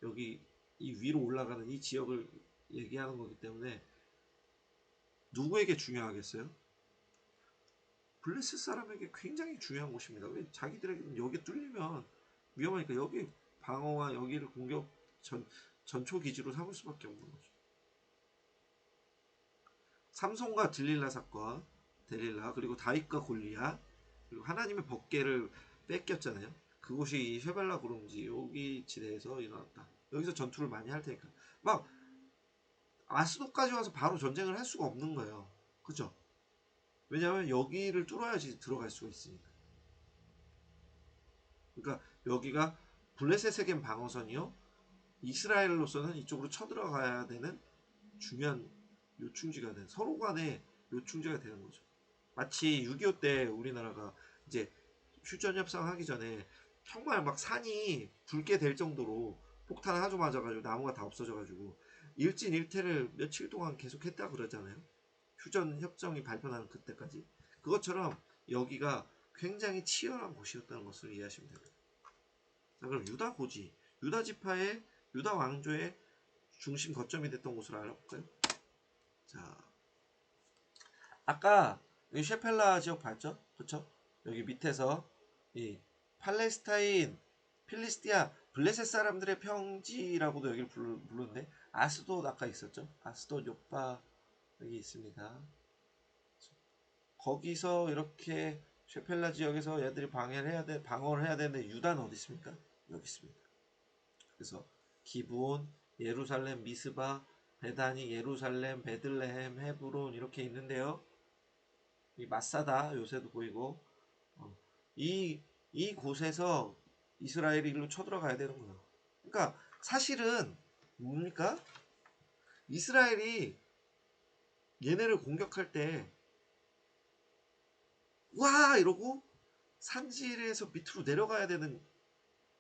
[SPEAKER 1] 여기 이 위로 올라가는 이 지역을 얘기하는 거기 때문에 누구에게 중요하겠어요? 블레셋 사람에게 굉장히 중요한 곳입니다. 왜 자기들에게는 여기 뚫리면 위험하니까 여기 방어와 여기를 공격 전초 기지로 삼을 수밖에 없는 거죠. 삼손과 들릴라 사건, 그리고 다윗과 골리앗, 그리고 하나님의 법궤를 뺏겼잖아요. 그곳이 이 쉐벨라 구릉지 여기 지대에서 일어났다. 여기서 전투를 많이 할 테니까 막 아스돗까지 와서 바로 전쟁을 할 수가 없는 거예요. 그죠? 왜냐하면 여기를 뚫어야지 들어갈 수가 있으니까. 그러니까 여기가 블레셋에겐 방어선이요. 이스라엘로서는 이쪽으로 쳐들어가야 되는 중요한 요충지가 되는 서로 간의 요충지가 되는 거죠. 마치 6.25 때 우리나라가 이제 휴전 협상 하기 전에 정말 막 산이 붉게 될 정도로 폭탄 아주 맞아가지고 나무가 다 없어져가지고 일진일퇴를 며칠 동안 계속했다 그러잖아요. 휴전 협정이 발표나는 그때까지. 그것처럼 여기가 굉장히 치열한 곳이었다는 것을 이해하시면 됩니다. 자, 그럼 유다 고지, 유다 지파의 유다 왕조의 중심 거점이 됐던 곳을 알아볼까요? 자, 아까 여기 셰펠라 지역 봤죠? 그쵸? 여기 밑에서 이 팔레스타인, 필리스티아, 블레셋 사람들의 평지라고도 여기를 부르는데 아스돗 아까 있었죠? 아스돗 요파 여기 있습니다. 거기서 이렇게 셰펠라 지역에서 얘들이 방어를 해야 되는데 유다는 어디 있습니까? 여기 있습니다. 그래서 기브온, 예루살렘, 미스바, 베다니, 예루살렘, 베들레헴, 헤브론 이렇게 있는데요. 이 마사다 요새도 보이고 이 곳에서 이스라엘이 일로 쳐들어가야 되는 거예요. 그러니까 사실은 뭡니까? 이스라엘이 얘네를 공격할 때 와 이러고 산지에서 밑으로 내려가야 되는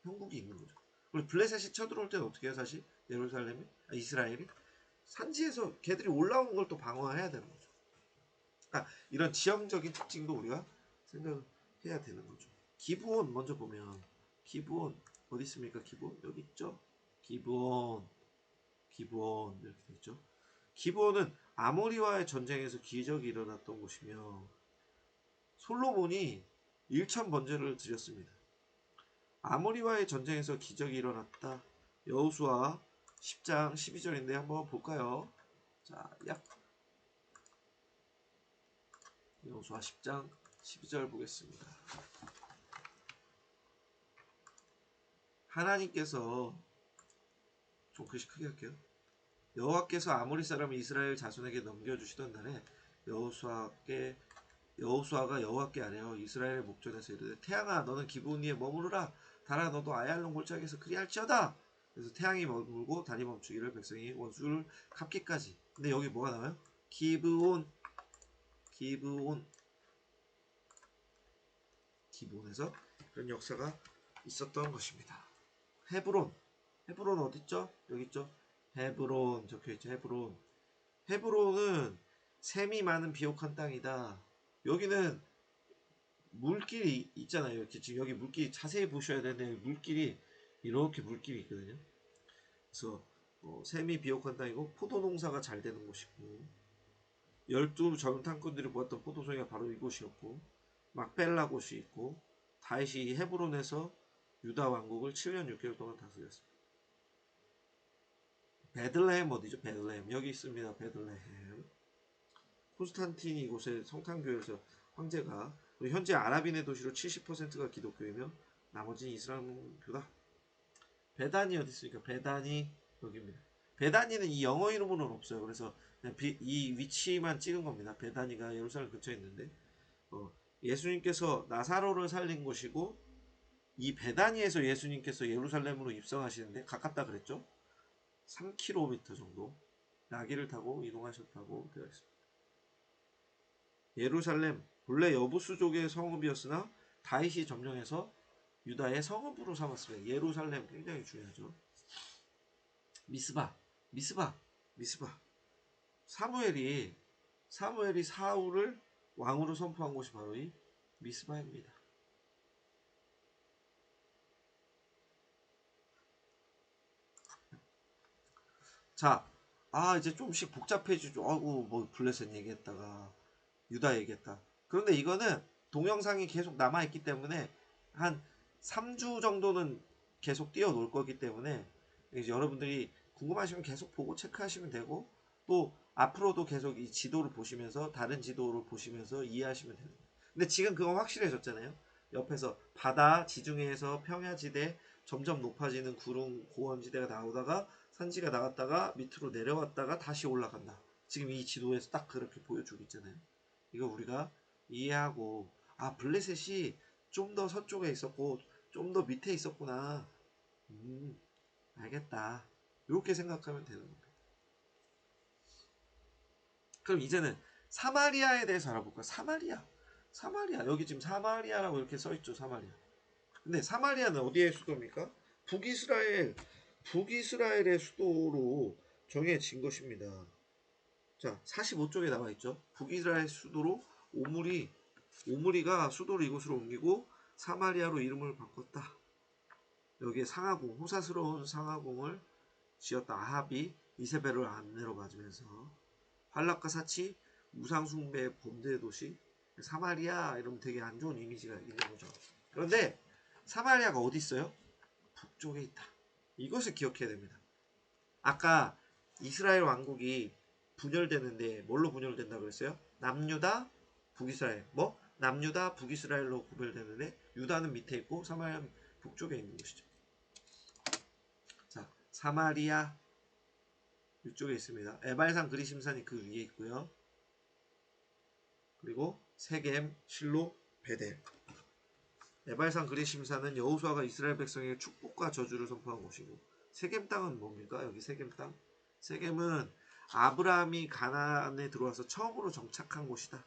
[SPEAKER 1] 형국이 있는 거죠. 그리고 블레셋이 쳐들어올 때는 어떻게 해요? 사실 예루살렘이 이스라엘이 산지에서 걔들이 올라오는 걸 또 방어해야 되는 거죠. 그러니까 이런 지형적인 특징도 우리가 생각해야 되는 거죠. 기브온 먼저 보면 기브온 어디 있습니까? 기브온 여기 있죠. 기브온 이렇게 돼 있죠. 기브온은 아모리와의 전쟁에서 기적이 일어났던 곳이며 솔로몬이 일천 번제를 드렸습니다. 아모리와의 전쟁에서 기적이 일어났다. 여호수아 10장 12절인데 한번 볼까요? 자, 여호수아 10장 12절 보겠습니다. 하나님께서 좀 글씨 크게 할게요. 여호와께서 아모리 사람을 이스라엘 자손에게 넘겨주시던 날에 여호수아가 여호와께 아뢰어 이스라엘의 목전에서 이르되 태양아 너는 기브온 위에 머무르라 달아 너도 아얄론 골짜기에서 그리할지어다. 그래서 태양이 머물고 달이 멈추기를 백성이 원수를 갚기까지. 근데 여기 뭐가 나와요? 기브온에서 그런 역사가 있었던 것입니다. 헤브론 어딨죠? 여기 있죠? 헤브론 적혀있죠. 헤브론은 샘이 많은 비옥한 땅이다. 여기는 물길이 있잖아요. 이렇게 지금 여기 물길 자세히 보셔야 되는데 물길이 이렇게 물길이 있거든요. 그래서 샘이 비옥한 땅이고 포도 농사가 잘 되는 곳이고 12 젊은 탕꾼들이 모았던 포도송이가 바로 이곳이었고 막벨라 곳이 있고 다윗이 헤브론에서 유다 왕국을 7년 6개월 동안 다스렸습니다. 베들레헴 어디죠? 베들레헴 여기 있습니다. 베들레헴 콘스탄틴이 이곳에 성탄교회에서 황제가 현재 아랍인의 도시로 70%가 기독교이며 나머지는 이슬람교다. 베단이 어디 있습니까? 베단이 여기입니다. 베단이는 이 영어 이름으로는 없어요. 그래서 그냥 이 위치만 찍은 겁니다. 베단이가 예루살렘 근처에 있는데 예수님께서 나사로를 살린 곳이고 이 베다니에서 예수님께서 예루살렘으로 입성하시는데 가깝다 그랬죠? 3km 정도 나귀를 타고 이동하셨다고 되어 있습니다. 예루살렘 본래 여부수족의 성읍이었으나 다윗이 점령해서 유다의 성읍으로 삼았습니다. 예루살렘 굉장히 중요하죠. 미스바 사무엘이 사울을 왕으로 선포한 곳이 바로 이 미스바입니다. 자, 이제 좀씩 복잡해지죠. 뭐 블레셋 얘기했다가 유다 얘기했다. 그런데 이거는 동영상이 계속 남아있기 때문에 한 3주 정도는 계속 띄워놓을 거기 때문에 이제 여러분들이 궁금하시면 계속 보고 체크하시면 되고 또 앞으로도 계속 이 지도를 보시면서 다른 지도를 보시면서 이해하시면 됩니다. 근데 지금 그건 확실해졌잖아요. 옆에서 바다 지중해에서 평야지대 점점 높아지는 구름 고원지대가 나오다가 산지가 나갔다가 밑으로 내려왔다가 다시 올라간다. 지금 이 지도에서 딱 그렇게 보여주고 있잖아요. 이거 우리가 이해하고 블레셋이 좀 더 서쪽에 있었고 좀 더 밑에 있었구나. 알겠다. 이렇게 생각하면 되는 겁니다. 그럼 이제는 사마리아에 대해서 알아볼까요? 사마리아 여기 지금 사마리아라고 이렇게 써있죠. 사마리아. 근데 사마리아는 어디의 수도입니까? 북이스라엘 북이스라엘의 수도로 정해진 것입니다. 자, 45쪽에 나와 있죠. 북이스라엘 수도로 오므리가 수도를 이곳으로 옮기고 사마리아로 이름을 바꿨다. 여기에 상하궁, 호사스러운 상하궁을 지었다. 아합이 이세벨을 아내로 맞으면서 환락과 사치, 우상숭배의 범죄 도시 사마리아 이러면 되게 안 좋은 이미지가 있는 거죠. 그런데 사마리아가 어디 있어요? 북쪽에 있다. 이것을 기억해야 됩니다. 아까 이스라엘 왕국이 분열되는데 뭘로 분열된다고 그랬어요? 남유다, 북이스라엘. 뭐? 남유다, 북이스라엘로 구별되는데 유다는 밑에 있고 사마리아는 북쪽에 있는 것이죠. 자, 사마리아 이쪽에 있습니다. 에발산 그리심산이 그 위에 있고요. 그리고 세겜, 실로, 베델. 에발산 그리심산은 여호수아가 이스라엘 백성에게 축복과 저주를 선포한 곳이고 세겜 땅은 뭡니까? 여기 세겜 땅. 세겜은 아브라함이 가나안에 들어와서 처음으로 정착한 곳이다.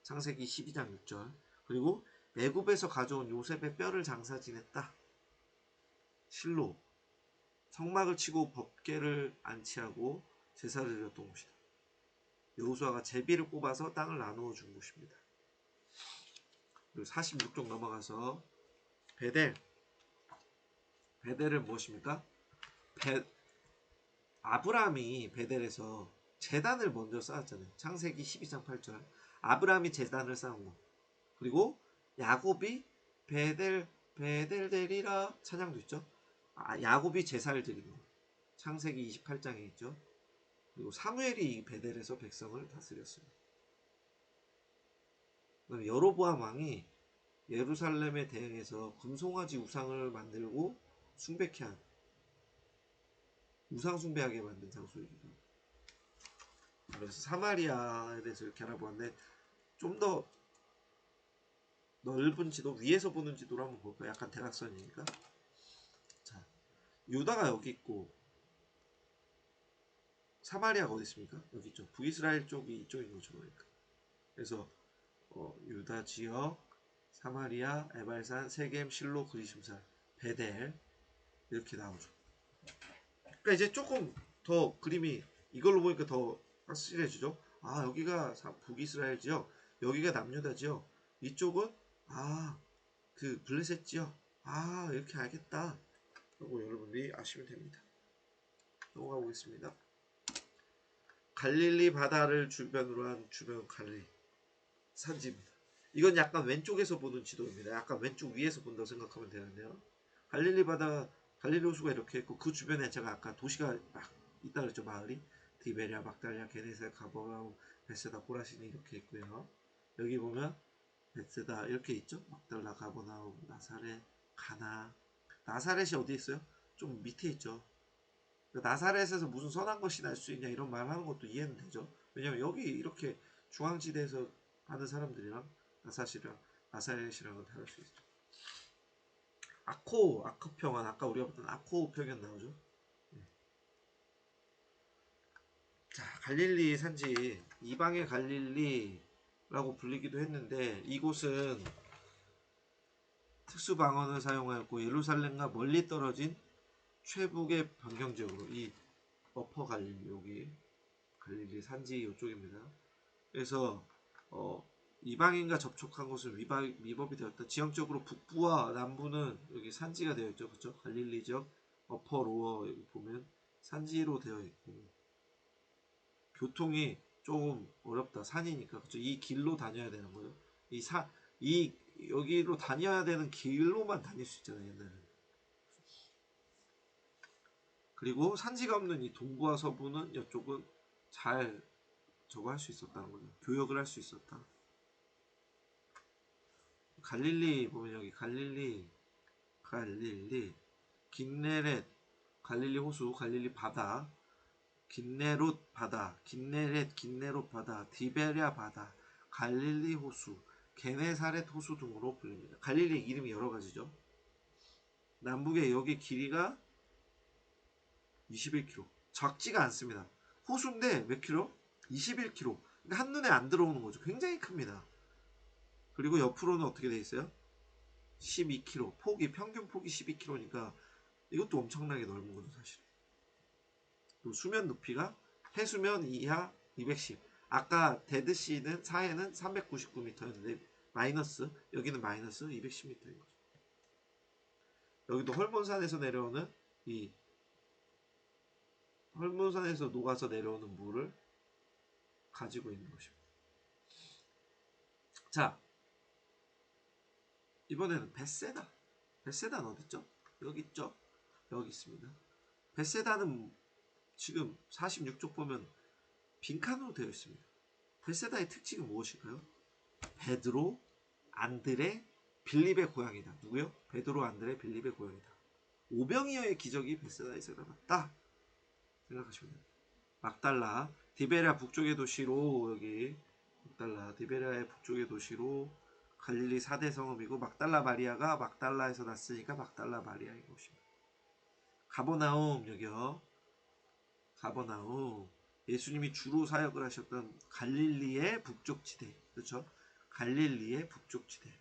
[SPEAKER 1] 창세기 12장 6절. 그리고 애굽에서 가져온 요셉의 뼈를 장사 지냈다. 실로 성막을 치고 법궤를 안치하고 제사를 드렸던 곳이다. 여호수아가 제비를 뽑아서 땅을 나누어 준 곳입니다. 그리고 46쪽 넘어가서 베델은 무엇입니까? 아브라함이 베델에서 제단을 먼저 쌓았잖아요. 창세기 12장 8절. 아브라함이 제단을 쌓은 거. 그리고 야곱이 베델데리라 찬양도 있죠. 야곱이 제사를 드린 거. 창세기 28장에 있죠. 그리고 사무엘이 베델에서 백성을 다스렸습니다. 그다음에 여로보암 왕이 예루살렘에 대응해서 금송아지 우상을 만들고 숭배케 한 우상 숭배하게 만든 장소이기도 합니다. 그래서 사마리아에 대해서 이렇게 알아보았는데 좀 더 넓은 지도 위에서 보는 지도로 한번 볼까요? 약간 대각선이니까. 자, 유다가 여기 있고 사마리아가 어디 있습니까? 여기 있죠. 북이스라엘 쪽이 이쪽인 거죠. 그러니까. 그래서 유다 지역, 사마리아, 에발산, 세겜, 실로, 그리심산, 베델 이렇게 나오죠. 그러니까 이제 조금 더 그림이 이걸로 보니까 더 확실해지죠. 아, 여기가 북이스라엘 지역, 여기가 남유다 지역, 이쪽은 그 블레셋 지역. 이렇게 알겠다. 라고 여러분들이 아시면 됩니다. 넘어가 보겠습니다. 갈릴리 바다를 주변으로 한 주변 갈릴리 산지입니다. 이건 약간 왼쪽에서 보는 지도입니다. 약간 왼쪽 위에서 본다고 생각하면 되는데요. 갈릴리 바다, 갈릴리 호수가 이렇게 있고 그 주변에 제가 아까 도시가 막 있다 그랬죠. 마을이 디베리아, 막달리아, 게네사, 가버나움, 베세다, 고라신이 이렇게 있고요. 여기 보면 베세다 이렇게 있죠. 막달라, 가버나움, 나사렛, 가나. 나사렛이 어디 있어요? 좀 밑에 있죠. 나사렛에서 무슨 선한 것이 날 수 있냐 이런 말 하는 것도 이해는 되죠. 왜냐면 여기 이렇게 중앙지대에서 하는 사람들이랑 나사렛이랑은 다를 수 있죠. 아크평원 아까 우리가 봤던 아코 평연 나오죠. 자, 갈릴리 산지 이방의 갈릴리라고 불리기도 했는데 이곳은 특수 방언을 사용하였고 예루살렘과 멀리 떨어진 최북의 변경지역으로 이 어퍼 갈릴리 여기 갈릴리 산지 이쪽입니다. 그래서 이방인과 접촉한 곳은 위법이 되었다. 지형적으로 북부와 남부는 여기 산지가 되어 있죠. 그렇죠? 갈릴리 지역 어퍼 로어 여기 보면 산지로 되어 있고 교통이 조금 어렵다. 산이니까 그렇죠? 이 길로 다녀야 되는 거예요. 이 여기로 다녀야 되는 길로만 다닐 수 있잖아요. 옛날에는. 그리고 산지가 없는 이 동부와 서부는 이쪽은 잘 저거 할 수 있었다는 거죠. 교역을 할 수 있었다. 갈릴리 보면 여기 갈릴리 긴네렛 갈릴리 호수 갈릴리 바다 긴네롯 바다 긴네롯 바다 디베랴 바다 갈릴리 호수 게네사렛 호수 등으로 불립니다. 갈릴리 이름이 여러 가지죠. 남북의 여기 길이가 21km 작지가 않습니다. 호수인데 몇 킬로? 21km. 그러니까 한눈에 안 들어오는 거죠. 굉장히 큽니다. 그리고 옆으로는 어떻게 돼 있어요? 12km. 평균 폭이 12km니까 이것도 엄청나게 넓은 거죠 사실. 또 수면 높이가 해수면 이하 210. 아까 데드시는 사해는 399m였는데 마이너스, 여기는 마이너스 210m인 거죠. 여기도 헐몬산에서 내려오는 이 헐몬산에서 녹아서 내려오는 물을 가지고 있는 것입니다. 자, 이번에는 벳세다. 벳세다는 어디 있죠? 여기 있죠? 여기 있습니다. 벳세다는 지금 46쪽 보면 빈칸으로 되어 있습니다. 벳세다의 특징은 무엇일까요? 베드로, 안드레, 빌립의 고향이다. 누구요? 베드로, 안드레, 빌립의 고향이다. 오병이어의 기적이 벳세다에서 일어났다 생각하시면 됩니다. 막달라, 디베랴 북쪽의 도시로, 여기 막달라, 디베랴의 북쪽의 도시로 갈릴리 4대 성읍이고, 막달라 마리아가 막달라에서 났으니까 막달라 마리아인 것입니다. 가버나움, 여기요. 가버나움, 예수님이 주로 사역을 하셨던 갈릴리의 북쪽 지대, 그렇죠? 갈릴리의 북쪽 지대.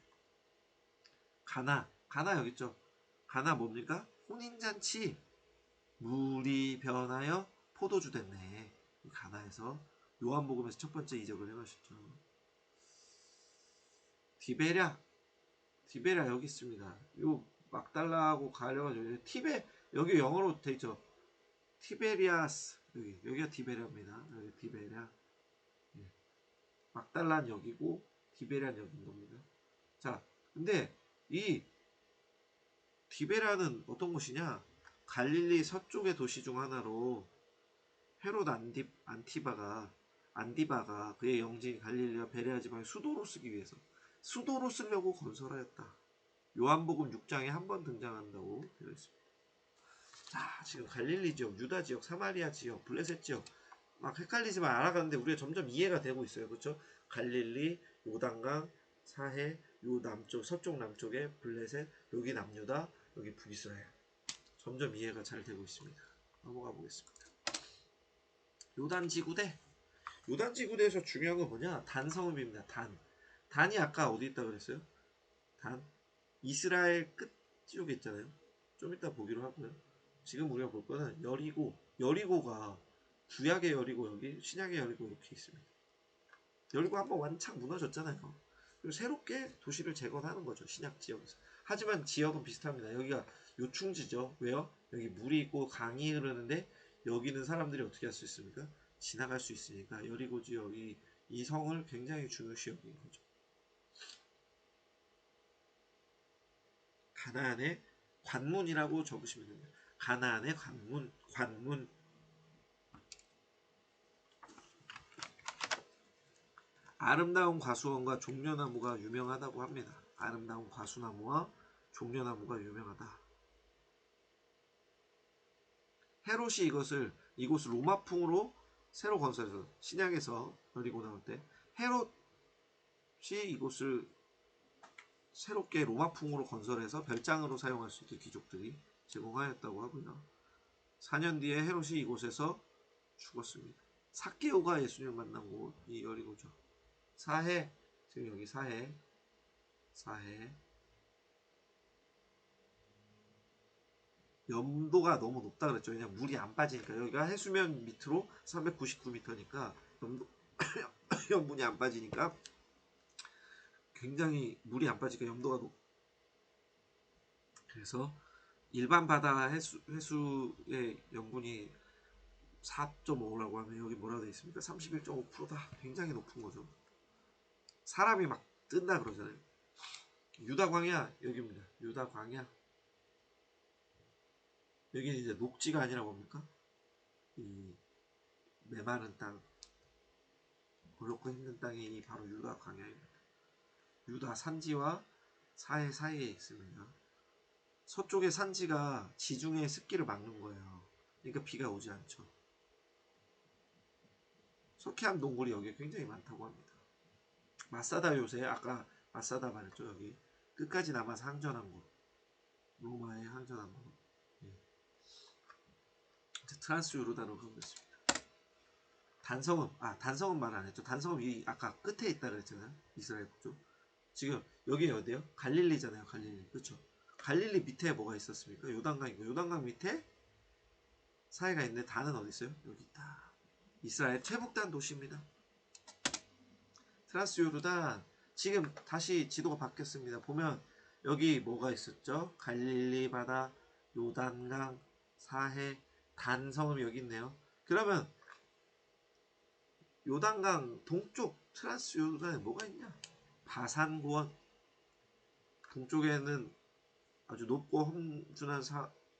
[SPEAKER 1] 가나, 가나 여기 있죠? 가나 뭡니까? 혼인잔치. 물이 변하여 포도주 됐네. 가나에서 요한복음에서 첫 번째 이적을 행하셨죠. 디베랴, 디베랴 여기 있습니다. 요 막달라하고 가려가지고 티베, 여기 영어로 돼 있죠. 티베리아스, 여기가 디베랴입니다. 여기 디베랴. 막달란 여기고 디베랴는 여기인 겁니다. 자, 근데 이 디베랴는 어떤 곳이냐? 갈릴리 서쪽의 도시 중 하나로 헤롯 안디바가 그의 영지인 갈릴리와 베레아 지방의 수도로 쓰기 위해서 수도로 쓰려고 건설하였다. 요한복음 6장에 한 번 등장한다고 되어 있습니다. 자, 지금 갈릴리 지역, 유다 지역, 사마리아 지역, 블레셋 지역 막 헷갈리지만 알아가는데 우리가 점점 이해가 되고 있어요. 그렇죠? 갈릴리, 요단강, 사해, 요 남쪽, 서쪽 남쪽에 블레셋, 여기 남유다, 여기 북이스라엘. 점점 이해가 잘 되고 있습니다. 넘어가 보겠습니다. 요단지구대. 요단지구대에서 중요한 건 뭐냐? 단성읍입니다. 단이 아까 어디 있다 그랬어요? 단. 이스라엘 끝 쪽에 있잖아요. 좀 이따 보기로 하고요. 지금 우리가 볼 거는 여리고가 구약의 여리고 여기, 신약의 여리고 이렇게 있습니다. 여리고 한번 완창 무너졌잖아요. 그리고 새롭게 도시를 재건하는 거죠. 신약 지역에서. 하지만 지역은 비슷합니다. 여기가 요충지죠. 왜요? 여기 물이 있고 강이 흐르는데 여기는 사람들이 어떻게 할 수 있습니까? 지나갈 수 있으니까 여리고 지역이 이 성을 굉장히 중요시 여긴 거죠. 가나안의 관문이라고 적으시면 됩니다. 가나안의 관문. 아름다운 과수원과 종려나무가 유명하다고 합니다. 아름다운 과수나무와 종려나무가 유명하다. 헤롯이 이곳을 로마풍으로 새로 건설해서 신약에서 여리고 나올 때 헤롯이 이곳을 새롭게 로마풍으로 건설해서 별장으로 사용할 수 있게 귀족들이 제공하였다고 하고요. 4년 뒤에 헤롯이 이곳에서 죽었습니다. 삭개오가 예수님을 만난 곳이 여리고죠. 사해, 지금 여기 사해 염도가 너무 높다 그랬죠. 그냥 물이 안 빠지니까. 여기가 해수면 밑으로 399m니까 염분이 안 빠지니까 굉장히 물이 안 빠지니까 염도가 높. 그래서 일반 바다 해수의 염분이 4.5라고 하면 여기 뭐라고 되어 있습니까? 31.5%다. 굉장히 높은 거죠. 사람이 막 뜬다 그러잖아요. 유다 광야 여기입니다. 유다 광야. 여기는 이제 녹지가 아니라 뭡니까? 이 메마른 땅, 어렵고 힘든 땅이 바로 유다 광야입니다. 유다 산지와 사해 사이에 있습니다. 서쪽의 산지가 지중해 습기를 막는 거예요. 그러니까 비가 오지 않죠. 석회암 동굴이 여기에 굉장히 많다고 합니다. 마사다 요새 아까 마사다 말했죠. 여기 끝까지 남아서 항전한 곳, 로마에 항전한 곳. 트란스 요르단으로 흐르겠습니다. 단성은 말 안 했죠. 단성은 아까 끝에 있다 그랬잖아요. 이스라엘 북쪽. 지금 여기 어디요? 갈릴리잖아요. 갈릴리. 그렇죠? 갈릴리 밑에 뭐가 있었습니까? 요단강이고 요단강 밑에 사해가 있는데 단은 어디 있어요? 여기 있다. 이스라엘 최북단 도시입니다. 트란스요르단. 지금 다시 지도가 바뀌었습니다. 보면 여기 뭐가 있었죠? 갈릴리 바다, 요단강, 사해, 단성읍 여기 있네요. 그러면 요단강 동쪽 트란스요르단에 뭐가 있냐? 바산고원. 동쪽에는 아주 높고 험준한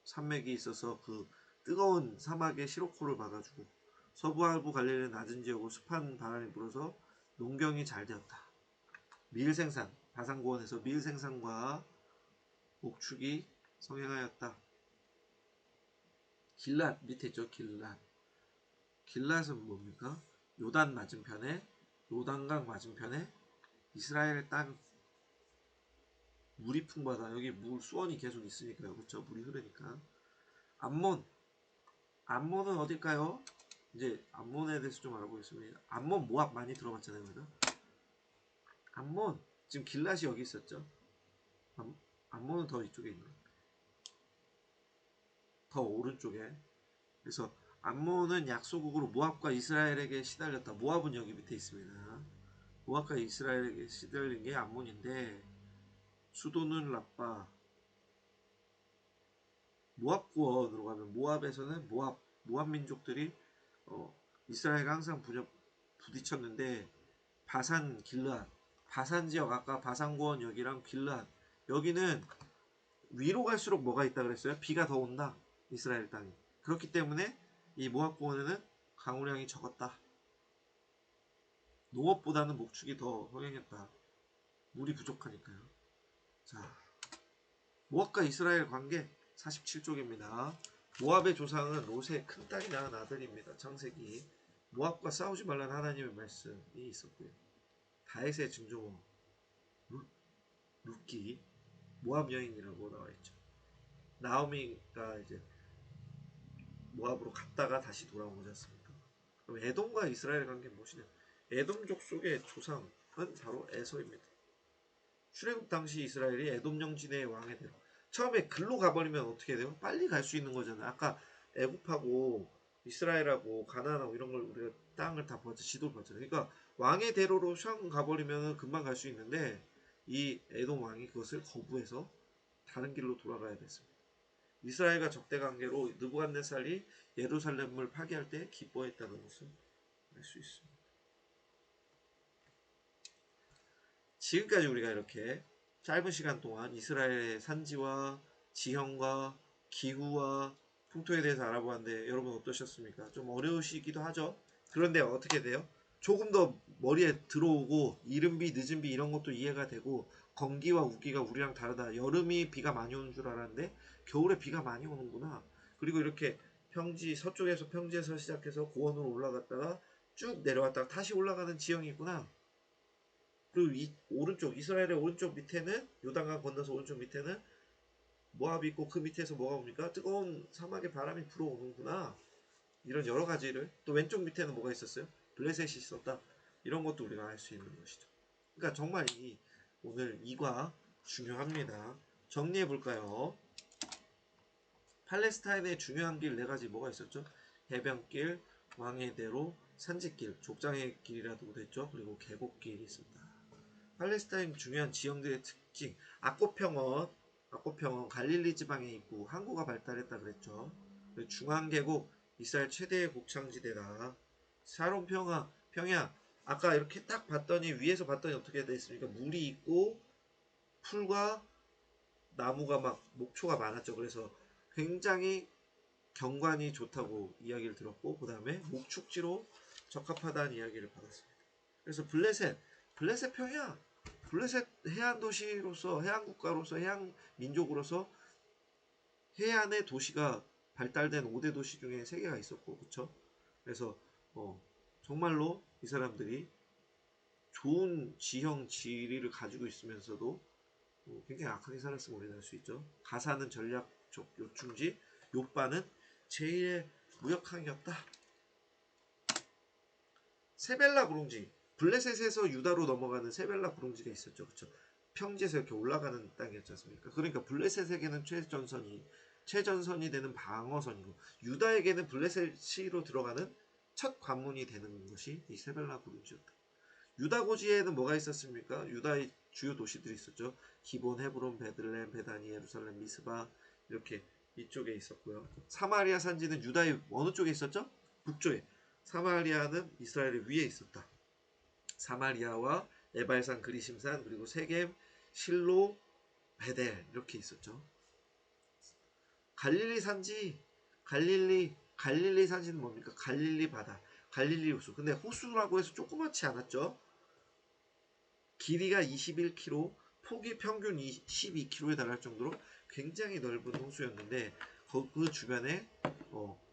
[SPEAKER 1] 산맥이 있어서 그 뜨거운 사막의 시로코를 받아주고, 서부할부 갈릴리는 낮은 지역으로 습한 바람이 불어서 농경이 잘 되었다. 밀 생산, 바산고원에서 밀 생산과 목축이 성행하였다. 길랏 밑에 있죠. 길랏. 길랏은 뭡니까? 요단 맞은편에, 요단강 맞은편에 이스라엘 땅. 물이 풍부하다. 여기 물 수원이 계속 있으니까요. 그렇죠? 물이 흐르니까. 암몬. 암몬은 어딜까요? 이제 암몬에 대해서 좀 알아보겠습니다. 암몬 모압 많이 들어봤잖아요. 그죠? 암몬. 지금 길랏이 여기 있었죠. 암몬은 더 이쪽에 있네. 더 오른쪽에. 그래서 암몬은 약소국으로 모압과 이스라엘에게 시달렸다. 모압은 여기 밑에 있습니다. 모압과 이스라엘에게 시달린 게 암몬인데, 수도는 라빠. 모압 구원으로 가면 모압에서는 모압 민족들이 이스라엘과 항상 부딪혔는데, 바산 길르앗, 바산 지역, 아까 바산 구원 여기랑 길르앗 여기는 위로 갈수록 뭐가 있다 그랬어요? 비가 더 온다. 이스라엘 땅이. 그렇기 때문에 이 모압 구원에는 강우량이 적었다. 농업보다는 목축이 더 흥행했다. 물이 부족하니까요. 자, 모압과 이스라엘 관계 47쪽입니다. 모압의 조상은 롯의 큰 딸이 낳은 아들입니다. 창세기. 모압과 싸우지 말라는 하나님의 말씀이 있었고요. 다윗의 증조모 룻기 모압 여인이라고 나와 있죠. 나오미가 이제 모압으로 갔다가 다시 돌아온 거지 않습니까? 그럼 에돔과 이스라엘 관계는 무엇이냐? 에돔족 속의 조상은 바로 에서입니다. 출애굽 당시 이스라엘이 에돔 영지대의 왕이 돼요. 처음에 글로 가버리면 어떻게 돼요? 빨리 갈 수 있는 거잖아요. 아까 애굽하고 이스라엘하고 가나안하고 이런 걸 우리가 땅을 다 봤죠. 지도를 봤잖아요. 그러니까 왕의 대로로 샹 가버리면 금방 갈 수 있는데, 이 에돔 왕이 그것을 거부해서 다른 길로 돌아가야 됐습니다. 이스라엘과 적대 관계로 느부갓네살이 예루살렘을 파괴할 때 기뻐했다는 것을 알 수 있습니다. 지금까지 우리가 이렇게 짧은 시간 동안 이스라엘의 산지와 지형과 기후와 풍토에 대해서 알아보았는데 여러분 어떠셨습니까? 좀 어려우시기도 하죠. 그런데 어떻게 돼요? 조금 더 머리에 들어오고 이른비 늦은비 이런 것도 이해가 되고, 건기와 우기가 우리랑 다르다. 여름이 비가 많이 오는 줄 알았는데 겨울에 비가 많이 오는구나. 그리고 이렇게 서쪽에서 평지에서 시작해서 고원으로 올라갔다가 쭉 내려왔다가 다시 올라가는 지형이 있구나. 그리고 오른쪽 이스라엘의 오른쪽 밑에는 요단강 건너서 오른쪽 밑에는 모압이 있고, 그 밑에서 뭐가 옵니까? 뜨거운 사막의 바람이 불어오는구나. 이런 여러 가지를. 또 왼쪽 밑에는 뭐가 있었어요? 블레셋이 있었다. 이런 것도 우리가 알 수 있는 것이죠. 그러니까 정말 오늘 이과 중요합니다. 정리해 볼까요? 팔레스타인의 중요한 길 4가지 뭐가 있었죠? 해변길, 왕의 대로, 산지길, 족장의 길이라고도 했죠. 그리고 계곡길이 있습니다. 팔레스타인 중요한 지형들의 특징. 악고평원 갈릴리 지방에 있고 항구가 발달했다 그랬죠. 중앙계곡 이스라엘 최대의 곡창지대다. 샤론 평야 아까 이렇게 딱 봤더니, 위에서 봤더니 어떻게 돼 있습니까? 물이 있고 풀과 나무가 막 목초가 많았죠. 그래서 굉장히 경관이 좋다고 이야기를 들었고, 그 다음에 목축지로 적합하다는 이야기를 받았습니다. 그래서 블레셋 평야, 블레셋 해안 도시로서, 해안 국가로서, 해안 민족으로서 해안의 도시가 발달된 5대 도시 중에 3개가 있었고, 그쵸? 그래서 정말로 이 사람들이 좋은 지형 지리를 가지고 있으면서도 굉장히 악하게 살았음을 우리는 알 수 있죠. 가사는 전략적 요충지, 요빠는 제1의 무역항이었다. 세벨라 구릉지, 블레셋에서 유다로 넘어가는 세벨라 구릉지가 있었죠. 그쵸? 평지에서 이렇게 올라가는 땅이었지 않습니까? 그러니까 블레셋에게는 최전선이 되는 방어선이고 유다에게는 블레셋으로 들어가는 첫 관문이 되는 것이 이 세벨라 고르지였다. 유다 고지에는 뭐가 있었습니까? 유다의 주요 도시들이 있었죠. 기본, 헤브론, 베들레헴, 베다니, 예루살렘, 미스바 이렇게 이쪽에 있었고요. 사마리아 산지는 유다의 어느 쪽에 있었죠? 북쪽에. 사마리아는 이스라엘의 위에 있었다. 사마리아와 에발산, 그리심산, 그리고 세겜, 실로, 베델 이렇게 있었죠. 갈릴리 산지, 갈릴리 산지는 뭡니까? 갈릴리 바다, 갈릴리 호수. 근데 호수라고 해서 조그맣지 않았죠. 길이가 21km, 폭이 평균 12km에 달할 정도로 굉장히 넓은 호수였는데 그 주변에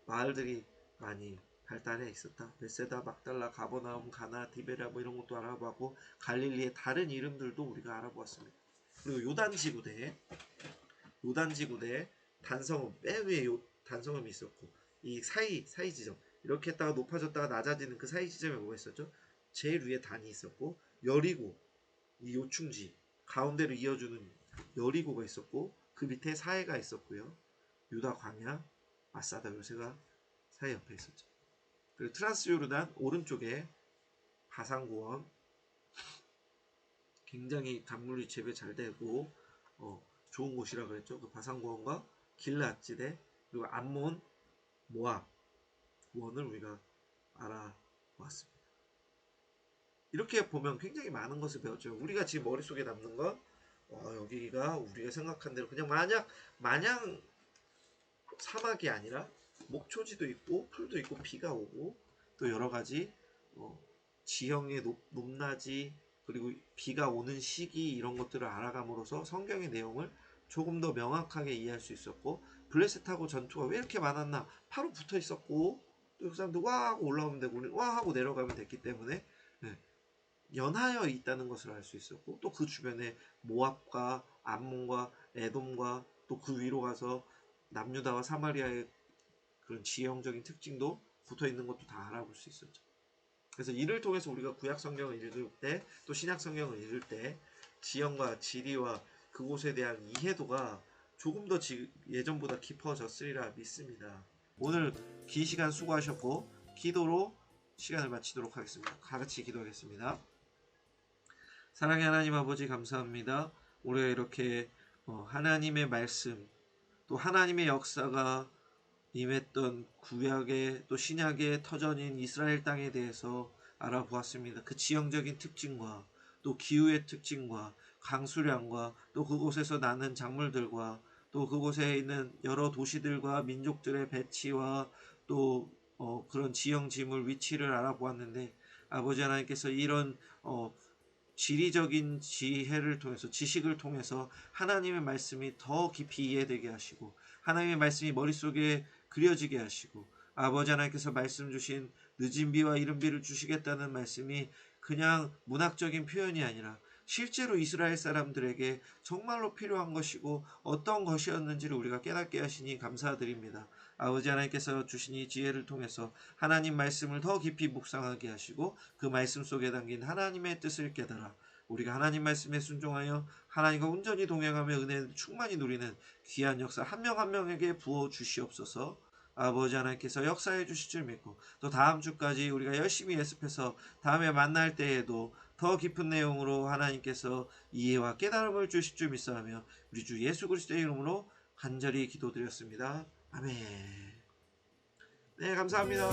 [SPEAKER 1] 마을들이 많이 발달해 있었다. 베세다, 막달라, 가버나움, 가나, 디베라 뭐 이런 것도 알아보고 갈릴리의 다른 이름들도 우리가 알아보았습니다. 그리고 요단지구대에 단성읍, 맨 위에 단성읍이 있었고 이 사이 지점 이렇게 했다가 높아졌다가 낮아지는 그 사이 지점에 뭐가 있었죠? 제일 위에 단이 있었고 여리고 이 요충지 가운데로 이어주는 여리고가 있었고 그 밑에 사해가 있었고요. 유다 광야, 마사다 요새가 사해 옆에 있었죠. 그리고 트란스 요르단 오른쪽에 바산고원 굉장히 강물이 재배 잘 되고 좋은 곳이라 그랬죠. 그 바산고원과 길르앗지대 그리고 암몬, 모압 원을 우리가 알아보았습니다. 이렇게 보면 굉장히 많은 것을 배웠죠. 우리가 지금 머릿속에 남는 건 여기가 우리가 생각한 대로 그냥 마냥 사막이 아니라 목초지도 있고 풀도 있고 비가 오고 또 여러 가지 지형의 높낮이 그리고 비가 오는 시기 이런 것들을 알아감으로써 성경의 내용을 조금 더 명확하게 이해할 수 있었고 블레셋하고 전투가 왜 이렇게 많았나 바로 붙어 있었고 또 그 사람들 와 하고 올라오면 되고 와 하고 내려가면 됐기 때문에 연하여 있다는 것을 알 수 있었고 또 그 주변에 모압과 암몬과 에돔과 또 그 위로 가서 남유다와 사마리아의 그런 지형적인 특징도 붙어 있는 것도 다 알아볼 수 있었죠. 그래서 이를 통해서 우리가 구약 성경을 읽을 때 또 신약 성경을 읽을 때 지형과 지리와 그곳에 대한 이해도가 조금 더 예전보다 깊어졌으리라 믿습니다. 오늘 긴 시간 수고하셨고 기도로 시간을 마치도록 하겠습니다. 다 같이 기도하겠습니다. 사랑의 하나님 아버지 감사합니다. 우리가 이렇게 하나님의 말씀 또 하나님의 역사가 임했던 구약의 또 신약의 터전인 이스라엘 땅에 대해서 알아보았습니다. 그 지형적인 특징과 또 기후의 특징과 강수량과 또 그곳에서 나는 작물들과 또 그곳에 있는 여러 도시들과 민족들의 배치와 또 그런 지형 지물 위치를 알아보았는데 아버지 하나님께서 이런 지리적인 지혜를 통해서 지식을 통해서 하나님의 말씀이 더 깊이 이해되게 하시고 하나님의 말씀이 머릿속에 그려지게 하시고 아버지 하나님께서 말씀 주신 늦은 비와 이른 비를 주시겠다는 말씀이 그냥 문학적인 표현이 아니라 실제로 이스라엘 사람들에게 정말로 필요한 것이고 어떤 것이었는지를 우리가 깨닫게 하시니 감사드립니다. 아버지 하나님께서 주신 이 지혜를 통해서 하나님 말씀을 더 깊이 묵상하게 하시고 그 말씀 속에 담긴 하나님의 뜻을 깨달아 우리가 하나님 말씀에 순종하여 하나님과 온전히 동행하며 은혜를 충만히 누리는 귀한 역사 한 명 한 명에게 부어 주시옵소서. 아버지 하나님께서 역사해 주실 줄 믿고 또 다음 주까지 우리가 열심히 예습해서 다음에 만날 때에도 더 깊은 내용으로 하나님께서 이해와 깨달음을 주실 줄 믿사하며 우리 주 예수 그리스도의 이름으로 간절히 기도드렸습니다. 아멘. 네, 감사합니다.